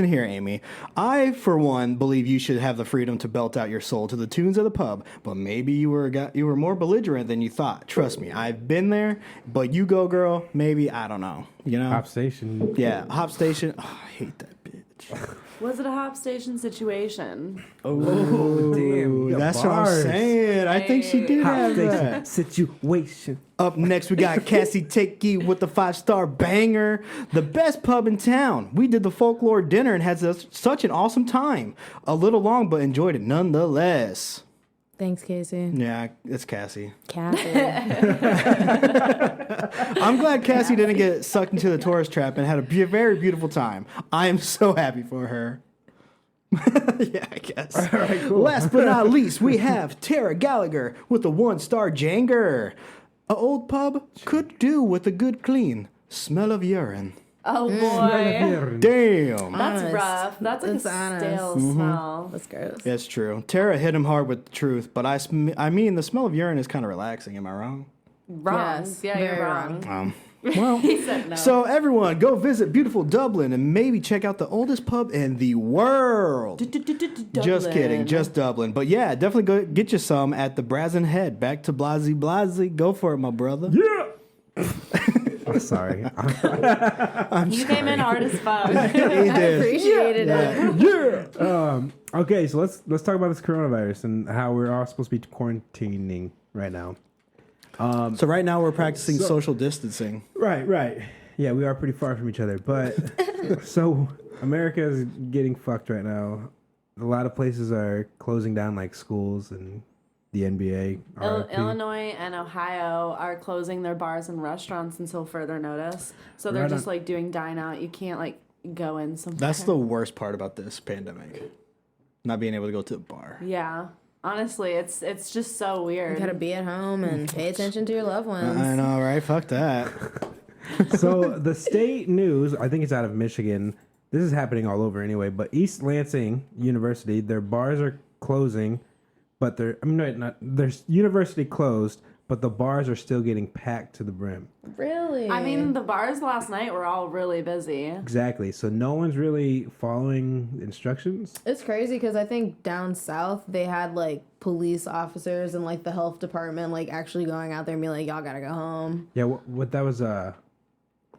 [SPEAKER 4] here, Amy. I, for one, believe you should have the freedom to belt out your soul to the tunes of the pub, but maybe you were more belligerent than you thought. Trust me, I've been there, but you go, girl, maybe, I don't know.
[SPEAKER 3] Hop station.
[SPEAKER 4] Yeah, Hop Station. Oh, I hate that bitch.
[SPEAKER 5] Was it a hop station situation?
[SPEAKER 3] Oh, damn.
[SPEAKER 4] That's what I'm saying. I think she did
[SPEAKER 3] Hop
[SPEAKER 4] have
[SPEAKER 3] station
[SPEAKER 4] that.
[SPEAKER 3] situation.
[SPEAKER 4] Up next, we got Cassie Takey with the 5-star banger. The best pub in town. We did the folklore dinner and had such an awesome time. A little long, but enjoyed it nonetheless.
[SPEAKER 1] Thanks, Casey.
[SPEAKER 4] Yeah, it's Cassie.
[SPEAKER 1] Cassie.
[SPEAKER 4] I'm glad Cassie didn't get sucked into the tourist trap and had a very beautiful time. I am so happy for her. Yeah, I guess. All right, cool. Last but not least, we have Tara Gallagher with a 1-star Janger. A old pub could do with a good clean smell of urine.
[SPEAKER 5] Oh boy.
[SPEAKER 4] Damn.
[SPEAKER 5] That's
[SPEAKER 1] Honest.
[SPEAKER 5] rough. That's like
[SPEAKER 1] It's
[SPEAKER 5] a
[SPEAKER 1] honest.
[SPEAKER 5] stale
[SPEAKER 4] Mm-hmm.
[SPEAKER 5] smell.
[SPEAKER 1] That's gross.
[SPEAKER 4] That's true. Tara hit him hard with the truth, but I mean, the smell of urine is kind of relaxing. Am I wrong?
[SPEAKER 5] Wrong.
[SPEAKER 1] Yes,
[SPEAKER 5] Yeah, you're
[SPEAKER 1] very
[SPEAKER 5] wrong.
[SPEAKER 4] Well,
[SPEAKER 5] He said no.
[SPEAKER 4] so everyone, go visit beautiful Dublin and maybe check out the oldest pub in the world. Just kidding, just Dublin. But yeah, definitely go get you some at the Brazen Head. Back to Blasey Blasey. Go for it, my brother.
[SPEAKER 3] Yeah. I'm sorry.
[SPEAKER 5] You came in hard as fuck.
[SPEAKER 4] He
[SPEAKER 1] I
[SPEAKER 4] did.
[SPEAKER 1] appreciated it.
[SPEAKER 4] Yeah.
[SPEAKER 3] Okay, so let's talk about this coronavirus and how we're all supposed to be quarantining right now.
[SPEAKER 4] So right now we're practicing social distancing.
[SPEAKER 3] Right. Yeah, we are pretty far from each other, but so America is getting fucked right now. A lot of places are closing down, like schools and the NBA. RIP.
[SPEAKER 5] Illinois and Ohio are closing their bars and restaurants until further notice. So they're
[SPEAKER 3] Right
[SPEAKER 5] just
[SPEAKER 3] on.
[SPEAKER 5] like doing dine out. You can't like go in somewhere.
[SPEAKER 4] That's the worst part about this pandemic. Not being able to go to the bar.
[SPEAKER 5] Yeah. Honestly, it's just so weird.
[SPEAKER 1] You gotta be at home and pay attention to your loved ones.
[SPEAKER 4] I know, right? Fuck that.
[SPEAKER 3] So the state news, I think it's out of Michigan. This is happening all over anyway, but East Lansing University, their bars are closing, but their university closed, but the bars are still getting packed to the brim.
[SPEAKER 1] Really?
[SPEAKER 5] I mean, the bars last night were all really busy.
[SPEAKER 3] Exactly. So no one's really following instructions.
[SPEAKER 1] it's crazy because I think down south they had like police officers and like the health department like actually going out there and being like, y'all gotta go home.
[SPEAKER 3] Yeah, what that was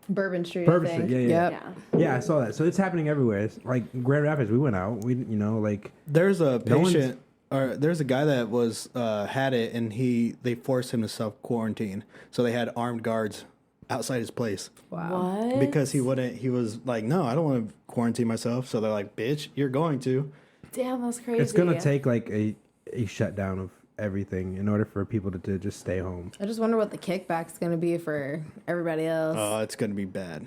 [SPEAKER 1] Bourbon Street.
[SPEAKER 3] Bourbon
[SPEAKER 1] I think.
[SPEAKER 3] Street, yeah.
[SPEAKER 5] Yeah.
[SPEAKER 3] Yeah, I saw that. So it's happening everywhere. It's like Grand Rapids, we went out. We like
[SPEAKER 4] There's a
[SPEAKER 3] No one's-
[SPEAKER 4] patient, or there's a guy that was had it, and they forced him to self quarantine. So they had armed guards outside his place
[SPEAKER 1] Wow.
[SPEAKER 5] What?
[SPEAKER 4] because he wouldn't. He was like, "No, I don't want to quarantine myself." So they're like, "Bitch, you're going to."
[SPEAKER 5] Damn, that's crazy.
[SPEAKER 3] it's gonna take like a shutdown of everything in order for people to just stay home.
[SPEAKER 1] I just wonder what the kickback's gonna be for everybody else.
[SPEAKER 4] Oh, it's gonna be bad.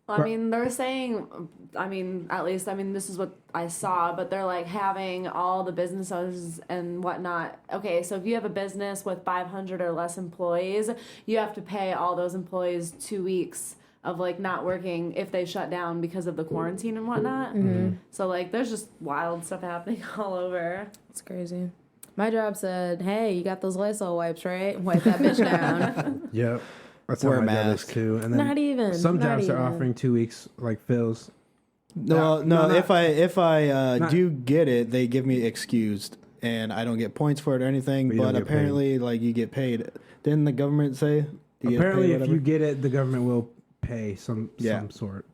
[SPEAKER 5] I mean, they're saying, this is what I saw, but they're like having all the businesses and whatnot. Okay, so if you have a business with 500 or less employees, you have to pay all those employees 2 weeks of like not working if they shut down because of the quarantine and whatnot. So like, there's just wild stuff happening all over.
[SPEAKER 1] It's crazy. My job said, "Hey, you got those Lysol wipes, right? Wipe that bitch down."
[SPEAKER 3] Yep. That's
[SPEAKER 4] Wear
[SPEAKER 3] how
[SPEAKER 4] a
[SPEAKER 3] my job is
[SPEAKER 4] mask.
[SPEAKER 3] too. And then
[SPEAKER 1] Not even.
[SPEAKER 3] some
[SPEAKER 1] Not
[SPEAKER 3] jobs are
[SPEAKER 1] even.
[SPEAKER 3] offering 2 weeks like Phil's.
[SPEAKER 4] No,
[SPEAKER 3] not-
[SPEAKER 4] if I
[SPEAKER 3] not-
[SPEAKER 4] do get it, they give me excused, and I don't get points for it or anything.
[SPEAKER 3] But you don't
[SPEAKER 4] But
[SPEAKER 3] get paid.
[SPEAKER 4] apparently, like you get paid. Didn't the government say? Do you get
[SPEAKER 3] Apparently,
[SPEAKER 4] paid
[SPEAKER 3] if
[SPEAKER 4] whatever?
[SPEAKER 3] you get it, the government will pay some sort.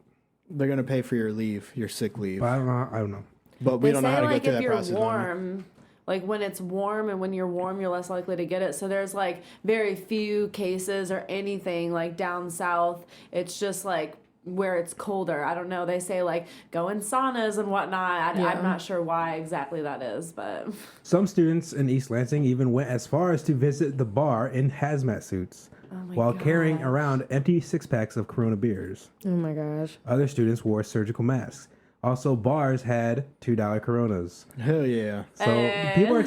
[SPEAKER 4] they're gonna pay for your leave, your sick leave.
[SPEAKER 3] But I don't know.
[SPEAKER 4] But we
[SPEAKER 5] They
[SPEAKER 4] don't know
[SPEAKER 5] say
[SPEAKER 4] how to
[SPEAKER 5] like
[SPEAKER 4] go through
[SPEAKER 5] if
[SPEAKER 4] that
[SPEAKER 5] you're
[SPEAKER 4] process. don't we?
[SPEAKER 5] warm, like when it's warm and when you're warm, you're less likely to get it. So there's like very few cases or anything like down south. It's just like where it's colder. I don't know. They say like go in saunas and whatnot.
[SPEAKER 1] Yeah.
[SPEAKER 5] I'm not sure why exactly that is, but
[SPEAKER 3] Some students in East Lansing even went as far as to visit the bar in hazmat suits
[SPEAKER 5] my
[SPEAKER 3] while carrying
[SPEAKER 5] gosh.
[SPEAKER 3] around empty 6-packs of Corona beers.
[SPEAKER 1] Oh my gosh.
[SPEAKER 3] Other students wore surgical masks. Also, bars had $2 Coronas.
[SPEAKER 4] Hell yeah.
[SPEAKER 3] So
[SPEAKER 5] Hey.
[SPEAKER 3] people are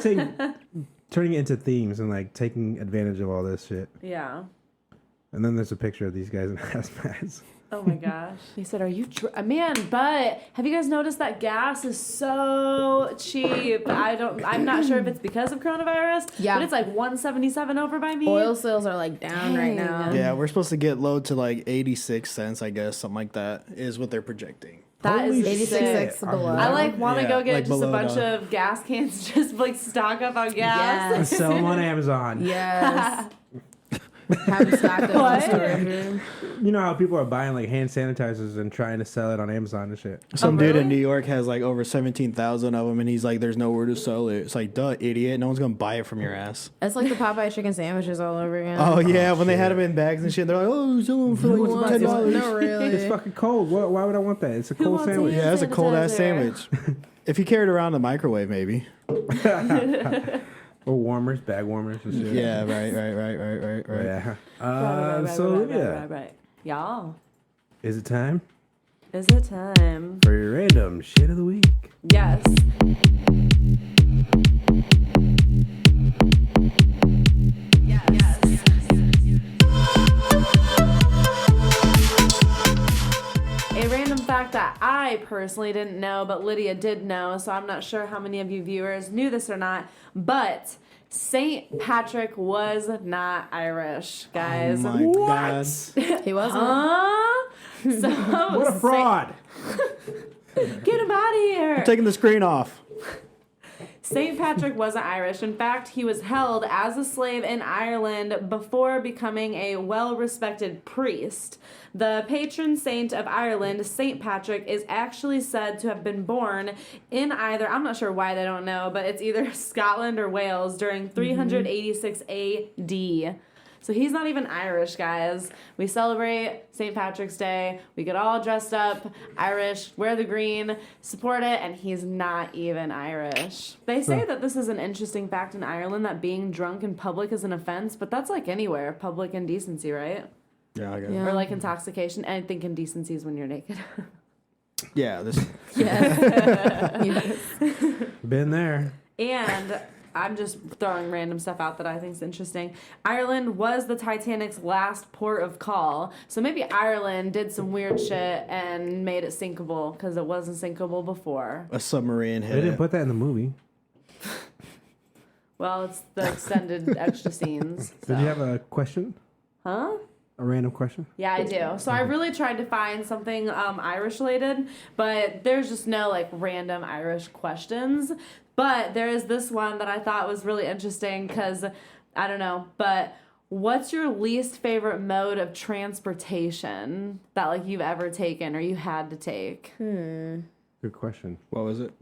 [SPEAKER 3] turning it into themes and like taking advantage of all this shit.
[SPEAKER 5] yeah.
[SPEAKER 3] And then there's a picture of these guys in hazmats.
[SPEAKER 5] Oh my gosh. He said, "Are you man, but have you guys noticed that gas is so cheap? I'm not sure if it's because of coronavirus,
[SPEAKER 1] Yeah.
[SPEAKER 5] but it's like 177 over by me."
[SPEAKER 1] Oil sales are like down right
[SPEAKER 5] Dang.
[SPEAKER 1] now.
[SPEAKER 4] Yeah, we're supposed to get low to like 86 cents, I guess, something like that is what they're projecting.
[SPEAKER 5] That is
[SPEAKER 3] Holy
[SPEAKER 1] 86
[SPEAKER 5] sick.
[SPEAKER 1] cents below.
[SPEAKER 5] I like want to
[SPEAKER 4] Yeah,
[SPEAKER 5] go get
[SPEAKER 4] like
[SPEAKER 5] just a
[SPEAKER 4] below
[SPEAKER 5] bunch
[SPEAKER 4] $1.
[SPEAKER 5] of gas cans, just like stock up on gas.
[SPEAKER 1] Yes.
[SPEAKER 3] Sell them on Amazon.
[SPEAKER 1] Yes. Have them stocked up in the
[SPEAKER 5] What?
[SPEAKER 1] storage room.
[SPEAKER 3] You know how people are buying like hand sanitizers and trying to sell it on Amazon and shit.
[SPEAKER 4] Some dude
[SPEAKER 5] really?
[SPEAKER 4] in New York has like over 17,000 of them, and he's like, "There's nowhere to sell it." It's like, duh, idiot. No one's gonna buy it from your ass.
[SPEAKER 1] It's like the Popeye chicken sandwiches all over again.
[SPEAKER 4] Oh yeah, when they had them in bags and shit, they're like, "Oh, sell them for
[SPEAKER 3] Who
[SPEAKER 4] like
[SPEAKER 3] wants
[SPEAKER 4] $10."
[SPEAKER 1] No, really.
[SPEAKER 3] It's fucking cold. Why would I want that? It's a cold
[SPEAKER 5] wants to
[SPEAKER 3] sandwich.
[SPEAKER 5] eat
[SPEAKER 4] Yeah, that's a cold ass
[SPEAKER 5] Sanitizer.
[SPEAKER 4] sandwich. If you carried around the microwave, maybe.
[SPEAKER 3] Or warmers, bag warmers and shit.
[SPEAKER 4] Yeah, right.
[SPEAKER 3] Yeah.
[SPEAKER 5] Right,
[SPEAKER 3] So, Olivia,
[SPEAKER 5] right. Y'all,
[SPEAKER 3] is it time
[SPEAKER 5] is it time?
[SPEAKER 3] for your random shit of the week?
[SPEAKER 5] Yes. A random fact that I personally didn't know, but Lydia did know, so I'm not sure how many of you viewers knew this or not, but St. Patrick was not Irish, guys.
[SPEAKER 4] Oh my god.
[SPEAKER 1] He wasn't.
[SPEAKER 5] Huh? So
[SPEAKER 3] What a fraud!
[SPEAKER 5] Get him out of here.
[SPEAKER 4] Taking the screen off.
[SPEAKER 5] St. Patrick wasn't Irish. In fact, he was held as a slave in Ireland before becoming a well-respected priest. The patron saint of Ireland, St. Patrick, is actually said to have been born in either, I'm not sure why they don't know, but it's either Scotland or Wales during 386 AD. So he's not even Irish, guys. We celebrate St. Patrick's Day. We get all dressed up, Irish, wear the green, support it, and he's not even Irish. They say that this is an interesting fact in Ireland, that being drunk in public is an offense, but that's like anywhere, public indecency, right?
[SPEAKER 4] Yeah, I got it.
[SPEAKER 1] Yeah.
[SPEAKER 5] Or like intoxication. And I think indecency is when you're naked.
[SPEAKER 4] Yeah, this.
[SPEAKER 1] Yes.
[SPEAKER 3] Been there.
[SPEAKER 5] And I'm just throwing random stuff out that I think is interesting. Ireland was the Titanic's last port of call. So maybe Ireland did some weird shit and made it sinkable because it wasn't sinkable before.
[SPEAKER 4] A submarine
[SPEAKER 3] They
[SPEAKER 4] hit
[SPEAKER 3] didn't
[SPEAKER 4] it.
[SPEAKER 3] put that in the movie.
[SPEAKER 5] Well, it's the extended extra scenes.
[SPEAKER 3] Did you
[SPEAKER 5] so.
[SPEAKER 3] have a question?
[SPEAKER 5] Huh?
[SPEAKER 3] a random question?
[SPEAKER 5] Yeah, I do. So I really tried to find something Irish related, but there's just no like random Irish questions. But there is this one that I thought was really interesting because I don't know, but what's your least favorite mode of transportation that like you've ever taken or you had to take?
[SPEAKER 3] Good question.
[SPEAKER 4] What was it?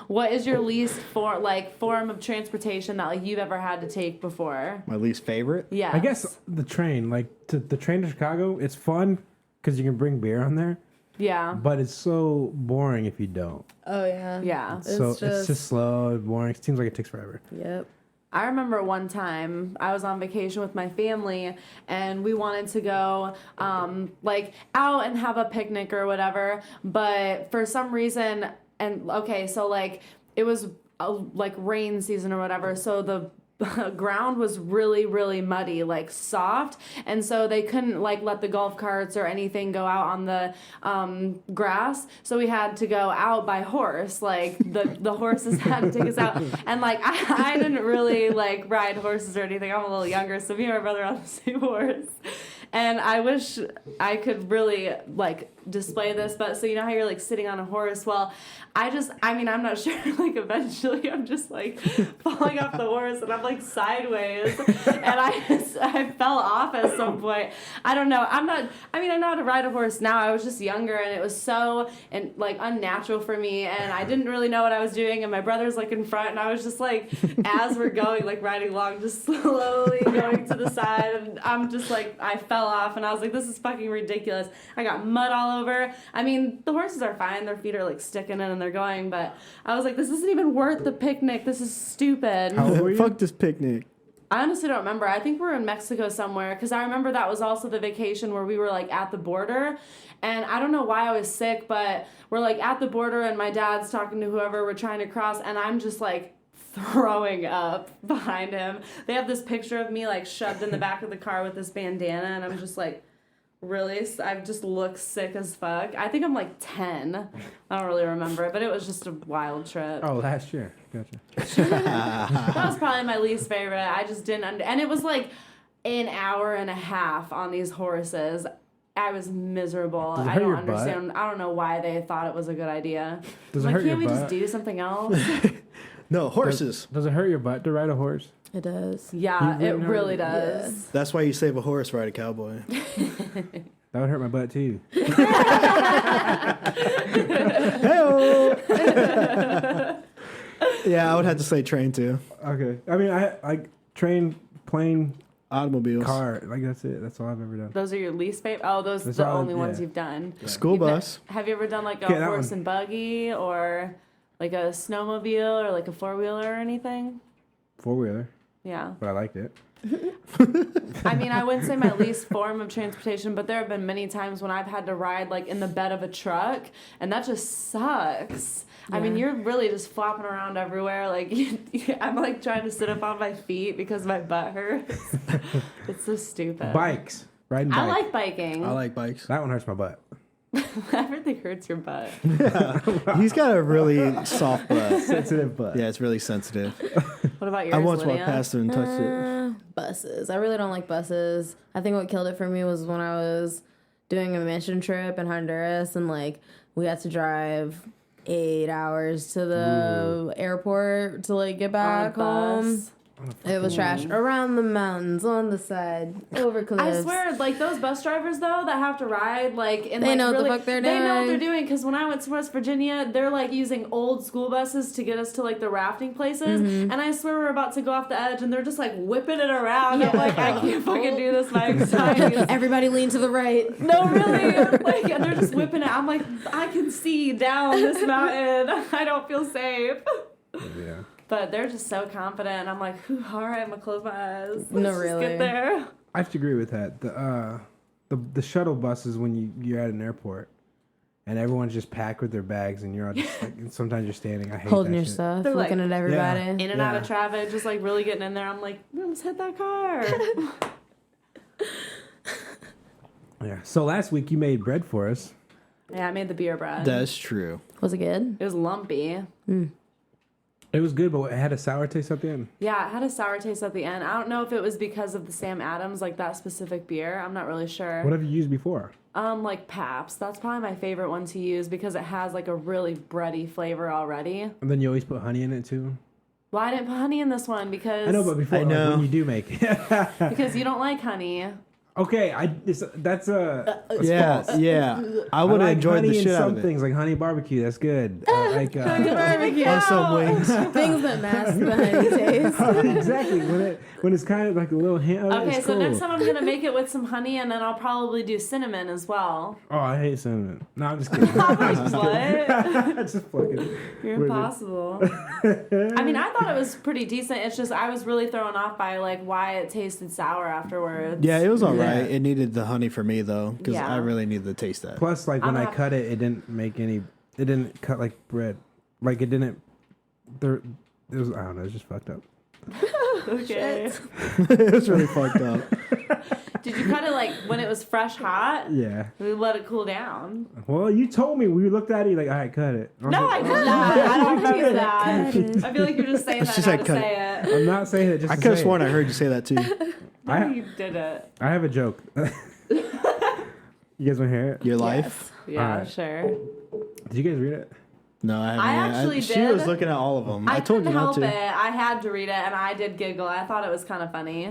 [SPEAKER 5] What is your least form of transportation that like you've ever had to take before?
[SPEAKER 4] My least favorite?
[SPEAKER 5] Yeah.
[SPEAKER 3] I guess the train, like the train to Chicago, it's fun because you can bring beer on there,
[SPEAKER 5] Yeah.
[SPEAKER 3] but it's so boring if you don't.
[SPEAKER 1] Oh yeah.
[SPEAKER 5] Yeah.
[SPEAKER 3] It's just slow, boring. It seems like it takes forever.
[SPEAKER 1] Yep.
[SPEAKER 5] I remember one time I was on vacation with my family and we wanted to go like out and have a picnic or whatever, but for some reason so like it was like rain season or whatever, so the ground was really, really muddy, like soft, and so they couldn't like let the golf carts or anything go out on the grass, so we had to go out by horse. Like the horses had to take us out, and like I didn't really like ride horses or anything. I'm a little younger, so me and my brother on the same horse. And I wish I could really like display this, but so you know how you're like sitting on a horse? Well, I'm not sure, like eventually I'm just like falling off the horse and I'm like sideways and I fell off at some point. I don't know. I know how to ride a horse now. I was just younger and it was so unnatural for me and I didn't really know what I was doing and my brother's like in front and I was just like, as we're going, like riding along, just slowly going to the side and I'm just like, I fell off and I was like, this is fucking ridiculous. I got mud all over. I mean, the horses are fine. Their feet are like sticking in and they're going, but I was like, this isn't even worth the picnic. This is stupid.
[SPEAKER 3] How old were you?
[SPEAKER 4] Fuck this picnic.
[SPEAKER 5] I honestly don't remember. I think we're in Mexico somewhere because I remember that was also the vacation where we were like at the border. And I don't know why I was sick, but we're like at the border and my dad's talking to whoever we're trying to cross and I'm just like throwing up behind him. They have this picture of me like shoved in the back of the car with this bandana and I'm just like, really? I just look sick as fuck. I think I'm like 10. I don't really remember, but it was just a wild trip.
[SPEAKER 3] Oh, last year. Gotcha.
[SPEAKER 5] That was probably my least favorite. I just didn't and it was like an hour and a half on these horses. I was miserable.
[SPEAKER 3] Does it
[SPEAKER 5] I
[SPEAKER 3] hurt
[SPEAKER 5] don't
[SPEAKER 3] your
[SPEAKER 5] understand. I don't know why they thought it was a good idea.
[SPEAKER 3] Does it
[SPEAKER 5] Like,
[SPEAKER 3] hurt your
[SPEAKER 5] can't we just
[SPEAKER 3] butt?
[SPEAKER 5] do something else?
[SPEAKER 4] No, horses.
[SPEAKER 3] Does it hurt your butt to ride a horse?
[SPEAKER 1] It does.
[SPEAKER 5] Yeah,
[SPEAKER 3] You
[SPEAKER 5] it
[SPEAKER 3] really
[SPEAKER 5] really
[SPEAKER 1] know?
[SPEAKER 5] does.
[SPEAKER 4] That's why you save a horse, ride a cowboy.
[SPEAKER 3] That would hurt my butt too.
[SPEAKER 4] Hey-o! Yeah, I would have to say train too.
[SPEAKER 3] Okay. I mean, I train, plane,
[SPEAKER 4] Automobiles.
[SPEAKER 3] car. Like that's it. That's all I've ever done.
[SPEAKER 5] Those are your least favorite? Oh, those are
[SPEAKER 3] That's
[SPEAKER 5] the
[SPEAKER 3] all-
[SPEAKER 5] only ones
[SPEAKER 3] yeah.
[SPEAKER 5] you've done.
[SPEAKER 4] School
[SPEAKER 5] You've
[SPEAKER 4] bus.
[SPEAKER 5] have you ever done like a
[SPEAKER 3] Okay, that
[SPEAKER 5] horse
[SPEAKER 3] one.
[SPEAKER 5] and buggy or like a snowmobile or like a four-wheeler or anything?
[SPEAKER 3] 4-wheeler,
[SPEAKER 5] Yeah.
[SPEAKER 3] but I liked it.
[SPEAKER 5] I mean, I wouldn't say my least form of transportation, but there have been many times when I've had to ride like in the bed of a truck, and that just sucks. I mean,
[SPEAKER 1] Yeah.
[SPEAKER 5] you're really just flopping around everywhere. Like, I'm like trying to sit up on my feet because my butt hurts. It's so stupid.
[SPEAKER 3] Bikes. Riding bikes.
[SPEAKER 5] I like biking.
[SPEAKER 4] I like bikes.
[SPEAKER 3] That one hurts my butt.
[SPEAKER 5] Everything hurts your butt.
[SPEAKER 4] He's got a really soft butt.
[SPEAKER 3] Sensitive butt.
[SPEAKER 4] Yeah, it's really sensitive.
[SPEAKER 5] What about yours,
[SPEAKER 4] I once
[SPEAKER 5] Lydia?
[SPEAKER 4] walked past it and touched it.
[SPEAKER 1] Buses. I really don't like buses. I think what killed it for me was when I was doing a mission trip in Honduras and like we had to drive 8 hours to the airport to like get back home.
[SPEAKER 5] Bus.
[SPEAKER 1] It was trash. Around the mountains, on the side, over cliffs.
[SPEAKER 5] I swear, like those bus drivers though that have to ride, like in
[SPEAKER 1] They
[SPEAKER 5] like
[SPEAKER 1] know what the
[SPEAKER 5] really,
[SPEAKER 1] fuck they're
[SPEAKER 5] They know what they're
[SPEAKER 1] doing.
[SPEAKER 5] doing because when I went to West Virginia, they're like using old school buses to get us to like the rafting places, and I swear we're about to go off the edge, and they're just like whipping it around. I'm like, I can't fucking do this. My anxiety.
[SPEAKER 1] Everybody lean to the right.
[SPEAKER 5] No, really, like, and they're just whipping it. I'm like, I can see down this mountain. I don't feel safe.
[SPEAKER 3] Yeah.
[SPEAKER 5] But they're just so confident. I'm like, "Whew, all right, I'm gonna close my eyes. Let's
[SPEAKER 1] No,
[SPEAKER 5] just
[SPEAKER 1] really.
[SPEAKER 5] get there.
[SPEAKER 3] I have to agree with that. The shuttle buses when you're at an airport and everyone's just packed with their bags and you're all just like, and sometimes you're standing. I hate
[SPEAKER 1] Holding
[SPEAKER 3] that
[SPEAKER 1] your
[SPEAKER 3] shit.
[SPEAKER 1] stuff,
[SPEAKER 5] They're
[SPEAKER 1] looking
[SPEAKER 5] like-
[SPEAKER 1] at everybody.
[SPEAKER 3] Yeah.
[SPEAKER 5] In and out of
[SPEAKER 3] Yeah.
[SPEAKER 5] traffic, just like really getting in there. I'm like, let's hit that car.
[SPEAKER 3] Yeah. So last week you made bread for us.
[SPEAKER 5] Yeah, I made the beer bread.
[SPEAKER 4] That's true.
[SPEAKER 1] Was it good?
[SPEAKER 5] It was lumpy.
[SPEAKER 3] It was good, but it had a sour taste at the end.
[SPEAKER 5] Yeah, it had a sour taste at the end. I don't know if it was because of the Sam Adams, like that specific beer. I'm not really sure.
[SPEAKER 3] What have you used before?
[SPEAKER 5] Like Pabst. That's probably my favorite one to use because it has like a really bready flavor already.
[SPEAKER 3] And then you always put honey in it too.
[SPEAKER 5] Well, I didn't put honey in this one because
[SPEAKER 3] I know, but before,
[SPEAKER 4] I know.
[SPEAKER 3] Like, when you do make it.
[SPEAKER 5] because you don't like honey.
[SPEAKER 3] Okay, that's
[SPEAKER 4] Yeah. I would have
[SPEAKER 3] like
[SPEAKER 4] enjoyed
[SPEAKER 3] honey
[SPEAKER 4] the
[SPEAKER 3] in
[SPEAKER 4] shit out
[SPEAKER 3] some
[SPEAKER 4] of it.
[SPEAKER 3] things, like honey barbecue. That's good.
[SPEAKER 1] Barbecue.
[SPEAKER 4] On some wings.
[SPEAKER 1] Things that mask the honey taste.
[SPEAKER 3] Exactly. When it's kind of like a little hint of it,
[SPEAKER 5] Okay,
[SPEAKER 3] it's
[SPEAKER 5] so
[SPEAKER 3] cool.
[SPEAKER 5] next time I'm gonna make it with some honey, and then I'll probably do cinnamon as well.
[SPEAKER 3] Oh, I hate cinnamon. No, I'm just kidding.
[SPEAKER 5] What?
[SPEAKER 3] Just fucking.
[SPEAKER 5] You're
[SPEAKER 3] with it.
[SPEAKER 5] impossible. I mean, I thought it was pretty decent. It's just I was really thrown off by like why it tasted sour afterwards.
[SPEAKER 4] Yeah, it was all right.
[SPEAKER 3] Yeah.
[SPEAKER 4] It needed the honey for me though, because
[SPEAKER 5] Yeah.
[SPEAKER 4] I really needed to taste that.
[SPEAKER 3] Plus, like when
[SPEAKER 5] I'm
[SPEAKER 3] I
[SPEAKER 5] not-
[SPEAKER 3] cut it, it didn't make any. It didn't cut like bread. Like it didn't. There, it was. I don't know. It's just fucked up.
[SPEAKER 5] Okay.
[SPEAKER 4] It was really fucked up.
[SPEAKER 5] Did you cut it like when it was fresh hot?
[SPEAKER 3] Yeah.
[SPEAKER 5] We let it cool down.
[SPEAKER 3] Well, you told me. We looked at it. You're like, all right, cut it. I was
[SPEAKER 5] No,
[SPEAKER 3] like,
[SPEAKER 5] I did not. I don't remember that. I feel like you're just saying that
[SPEAKER 4] She's
[SPEAKER 5] now
[SPEAKER 4] like,
[SPEAKER 5] to
[SPEAKER 4] cut
[SPEAKER 5] say it.
[SPEAKER 3] I'm not saying it. Just
[SPEAKER 4] I
[SPEAKER 3] to
[SPEAKER 4] could have
[SPEAKER 3] say
[SPEAKER 4] sworn
[SPEAKER 3] it.
[SPEAKER 4] I heard you say that too.
[SPEAKER 5] No,
[SPEAKER 3] I-
[SPEAKER 5] you did it.
[SPEAKER 3] I have a joke. You guys want to hear it?
[SPEAKER 4] Your life?
[SPEAKER 5] Yeah,
[SPEAKER 3] Alright.
[SPEAKER 5] sure.
[SPEAKER 3] Did you guys read it?
[SPEAKER 4] No, I haven't.
[SPEAKER 5] I
[SPEAKER 4] yet.
[SPEAKER 5] actually
[SPEAKER 4] She
[SPEAKER 5] did.
[SPEAKER 4] was looking at all of them. I told you
[SPEAKER 5] couldn't
[SPEAKER 4] not
[SPEAKER 5] help
[SPEAKER 4] to.
[SPEAKER 5] it. I had to read it, and I did giggle. I thought it was kind of funny.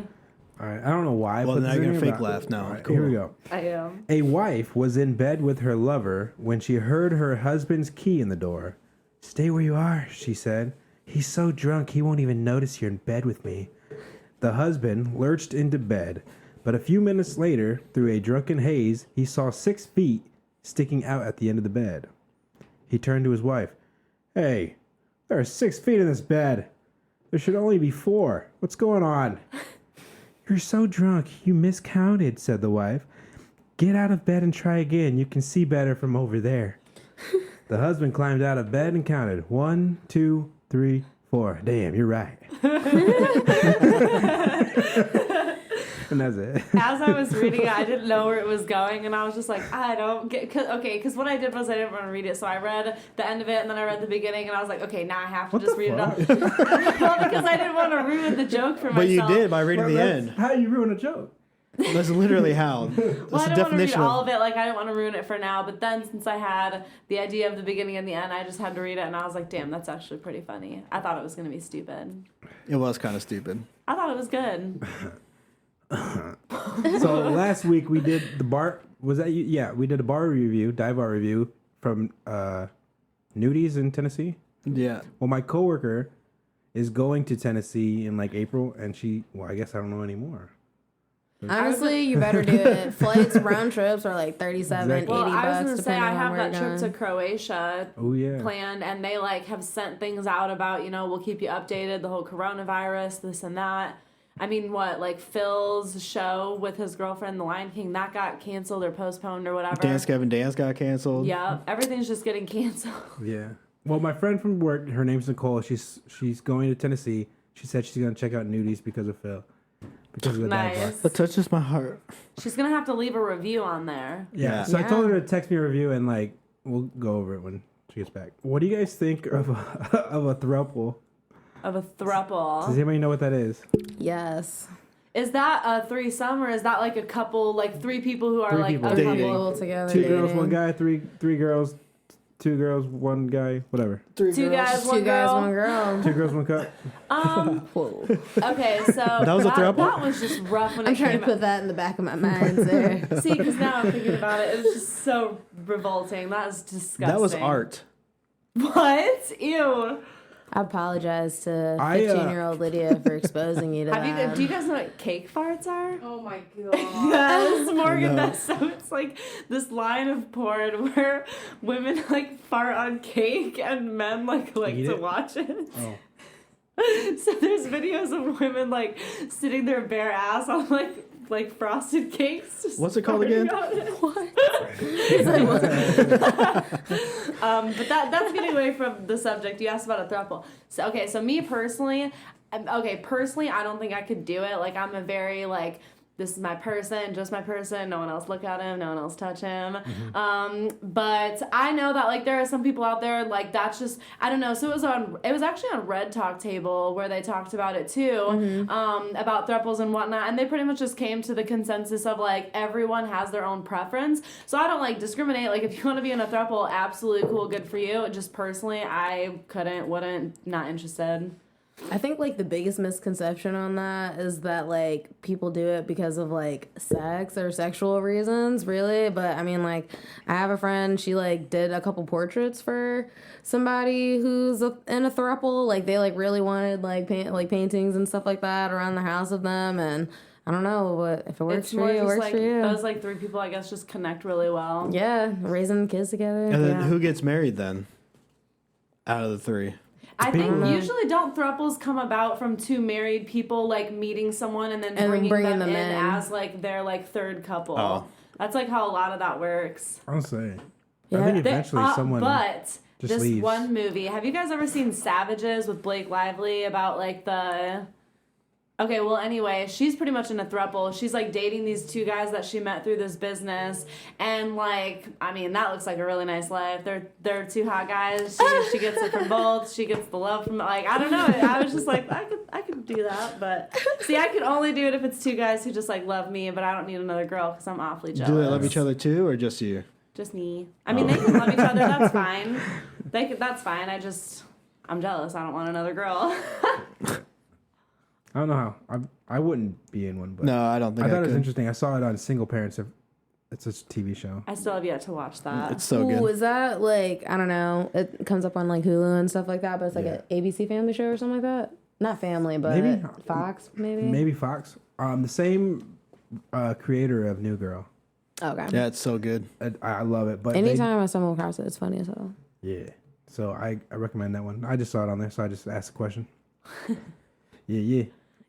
[SPEAKER 3] All right. I don't know why. I
[SPEAKER 4] Well,
[SPEAKER 3] put
[SPEAKER 4] now
[SPEAKER 3] this
[SPEAKER 4] you're
[SPEAKER 3] in
[SPEAKER 4] gonna
[SPEAKER 3] here,
[SPEAKER 4] fake
[SPEAKER 3] but-
[SPEAKER 4] laugh now.
[SPEAKER 3] All right,
[SPEAKER 4] Cool.
[SPEAKER 3] Here we go.
[SPEAKER 5] I am.
[SPEAKER 3] A wife was in bed with her lover when she heard her husband's key in the door. "Stay where you are," she said. "He's so drunk he won't even notice you're in bed with me." The husband lurched into bed, but a few minutes later, through a drunken haze, he saw 6 feet sticking out at the end of the bed. He turned to his wife. "Hey, there are 6 feet in this bed. There should only be 4. What's going on?" "You're so drunk, you miscounted," said the wife. "Get out of bed and try again. You can see better from over there." The husband climbed out of bed and counted 1, 2, 3, 4. Damn, you're right. And that's it.
[SPEAKER 5] As I was reading it, I didn't know where it was going, and I was just like, I don't get. Because what I did was I didn't want to read it, so I read the end of it, and then I read the beginning, and I was like, okay, now I have to
[SPEAKER 3] What
[SPEAKER 5] just
[SPEAKER 3] the
[SPEAKER 5] read
[SPEAKER 3] fuck?
[SPEAKER 5] it all. Well, because I didn't want to ruin the joke for
[SPEAKER 4] But
[SPEAKER 5] myself.
[SPEAKER 4] you did by reading the
[SPEAKER 3] That's
[SPEAKER 4] end.
[SPEAKER 3] How you ruin a joke?
[SPEAKER 4] That's literally how. That's
[SPEAKER 5] Well, I
[SPEAKER 4] the
[SPEAKER 5] didn't want to read
[SPEAKER 4] definition
[SPEAKER 5] all
[SPEAKER 4] of.
[SPEAKER 5] of it. Like, I didn't want to ruin it for now. But then, since I had the idea of the beginning and the end, I just had to read it, and I was like, damn, that's actually pretty funny. I thought it was going to be stupid.
[SPEAKER 4] It was kind of stupid.
[SPEAKER 5] I thought it was good.
[SPEAKER 3] So last week we did the bar. Was that you? Yeah, we did a bar review, dive bar review from Nudies in Tennessee.
[SPEAKER 4] Yeah.
[SPEAKER 3] Well, my coworker is going to Tennessee in like April, and well, I guess I don't know anymore.
[SPEAKER 1] Honestly, you better do it. Flights, round trips are like 37,
[SPEAKER 3] Exactly.
[SPEAKER 1] 80
[SPEAKER 5] Well, I was
[SPEAKER 1] bucks
[SPEAKER 5] going to say,
[SPEAKER 1] depending
[SPEAKER 5] I
[SPEAKER 1] on
[SPEAKER 5] have
[SPEAKER 1] where
[SPEAKER 5] that
[SPEAKER 1] you're
[SPEAKER 5] trip
[SPEAKER 1] going.
[SPEAKER 5] to Croatia
[SPEAKER 3] Oh yeah.
[SPEAKER 5] planned, and they like have sent things out about, we'll keep you updated, the whole coronavirus, this and that. I mean, what, like Phil's show with his girlfriend, The Lion King, that got canceled or postponed or whatever.
[SPEAKER 4] Dance Gavin Dance got canceled.
[SPEAKER 5] Yeah, everything's just getting canceled.
[SPEAKER 3] Yeah. Well, my friend from work, her name's Nicole. She's going to Tennessee. She said she's gonna check out Nudies because of Phil, because of the dive bar.
[SPEAKER 5] Nice.
[SPEAKER 4] That touches my heart.
[SPEAKER 5] She's going to have to leave a review on there.
[SPEAKER 3] Yeah.
[SPEAKER 4] Yeah.
[SPEAKER 3] So I told her to text me a review, and like we'll go over it when she gets back. What do you guys think of a throuple?
[SPEAKER 5] Of a throuple.
[SPEAKER 3] Does anybody know what that is?
[SPEAKER 1] Yes.
[SPEAKER 5] Is that a threesome, or is that like a couple, like 3 people who are
[SPEAKER 3] Three
[SPEAKER 5] like
[SPEAKER 3] people.
[SPEAKER 5] a
[SPEAKER 4] Dating.
[SPEAKER 5] couple?
[SPEAKER 1] All together.
[SPEAKER 3] 2 girls,
[SPEAKER 1] dating.
[SPEAKER 3] 1 guy, 3 girls, 2 girls, 1 guy, whatever.
[SPEAKER 5] 2 guys, 1
[SPEAKER 1] Two guys,
[SPEAKER 5] girl.
[SPEAKER 1] 1 girl.
[SPEAKER 3] 2 girls, 1 cup.
[SPEAKER 1] Whoa.
[SPEAKER 5] Okay, so
[SPEAKER 4] That was a throuple?
[SPEAKER 5] That was just rough when
[SPEAKER 1] I'm
[SPEAKER 5] it
[SPEAKER 1] trying
[SPEAKER 5] came
[SPEAKER 1] to put that in the back of my mind there.
[SPEAKER 5] out. See, because now I'm thinking about it, it was just so revolting. That was disgusting.
[SPEAKER 4] That was art.
[SPEAKER 5] What? Ew.
[SPEAKER 1] I apologize to
[SPEAKER 3] I,
[SPEAKER 1] 15-year-old Lydia for exposing you to
[SPEAKER 5] Have you?
[SPEAKER 1] that.
[SPEAKER 5] Do you guys know what cake farts are?
[SPEAKER 1] Oh my god.
[SPEAKER 5] Yes, Morgan.
[SPEAKER 4] No.
[SPEAKER 5] That's so. It's like this line of porn where women like fart on cake and men like
[SPEAKER 3] Eat
[SPEAKER 5] to
[SPEAKER 3] it?
[SPEAKER 5] watch it.
[SPEAKER 3] Oh.
[SPEAKER 5] So there's videos of women like sitting their bare ass on like frosted cakes. just
[SPEAKER 4] What's it called again?
[SPEAKER 5] farting on it. But that's getting away from the subject. You asked about a throuple. So me personally, I don't think I could do it. Like I'm a very like this is my person, just my person. No one else look at him. No one else touch him.
[SPEAKER 3] Mm-hmm.
[SPEAKER 5] But I know that like there are some people out there like that's just I don't know. So it was actually on Red Talk Table where they talked about it too, about thruples and whatnot, and they pretty much just came to the consensus of like everyone has their own preference. So I don't like discriminate. Like if you want to be in a throuple, absolutely cool, good for you. Just personally, I wouldn't, not interested.
[SPEAKER 1] I think like the biggest misconception on that is that like people do it because of like sex or sexual reasons, really. But I mean, like I have a friend, she like did a couple portraits for somebody who's in a throuple. Like they like really wanted like paintings and stuff like that around the house of them, and I don't know, but if it works for you, it works
[SPEAKER 5] like,
[SPEAKER 1] for you.
[SPEAKER 5] Those like three people, I guess, just connect really well.
[SPEAKER 1] Yeah, raising kids together.
[SPEAKER 4] And then
[SPEAKER 1] yeah.
[SPEAKER 4] who gets married then? Out of the three.
[SPEAKER 5] I think usually don't thruples come about from two married people like meeting someone and then bringing them in as like their like third couple.
[SPEAKER 4] Oh.
[SPEAKER 5] That's like how a lot of that works.
[SPEAKER 3] I'm saying.
[SPEAKER 1] Yeah.
[SPEAKER 3] I think eventually someone.
[SPEAKER 5] But
[SPEAKER 3] just
[SPEAKER 5] this
[SPEAKER 3] leaves.
[SPEAKER 5] one movie, have you guys ever seen Savages with Blake Lively about like the... Okay, well, anyway, she's pretty much in a throuple. She's, like, dating these two guys that she met through this business. And, like, I mean, that looks like a really nice life. They're two hot guys. She gets it from both. She gets the love from, like, I don't know. I was just like, I could do that. But, see, I could only do it if it's two guys who just, like, love me. But I don't need another girl because I'm awfully jealous.
[SPEAKER 4] Do they love each other too, or just you?
[SPEAKER 5] Just me. I mean, they can love each other. That's fine. That's fine. I'm jealous. I don't want another girl.
[SPEAKER 3] I don't know how. I wouldn't be in one, but
[SPEAKER 4] No, I don't think
[SPEAKER 3] I thought it was
[SPEAKER 4] could.
[SPEAKER 3] interesting. I saw it on Single Parents. It's a TV show.
[SPEAKER 5] I still have yet to watch that.
[SPEAKER 4] It's so
[SPEAKER 1] Ooh,
[SPEAKER 4] good.
[SPEAKER 1] is that like, I don't know, it comes up on like Hulu and stuff like that, but it's like
[SPEAKER 3] Yeah.
[SPEAKER 1] an ABC Family show or something like that? Not Family, but
[SPEAKER 3] Maybe.
[SPEAKER 1] Fox, maybe?
[SPEAKER 3] Maybe Fox. The same creator of New Girl.
[SPEAKER 1] Okay.
[SPEAKER 4] Yeah, it's so good.
[SPEAKER 3] I love it. But
[SPEAKER 1] Anytime I stumble across it, it's funny as hell.
[SPEAKER 3] yeah. So I recommend that one. I just saw it on there, so I just asked a question. Yeah.
[SPEAKER 5] Yeah.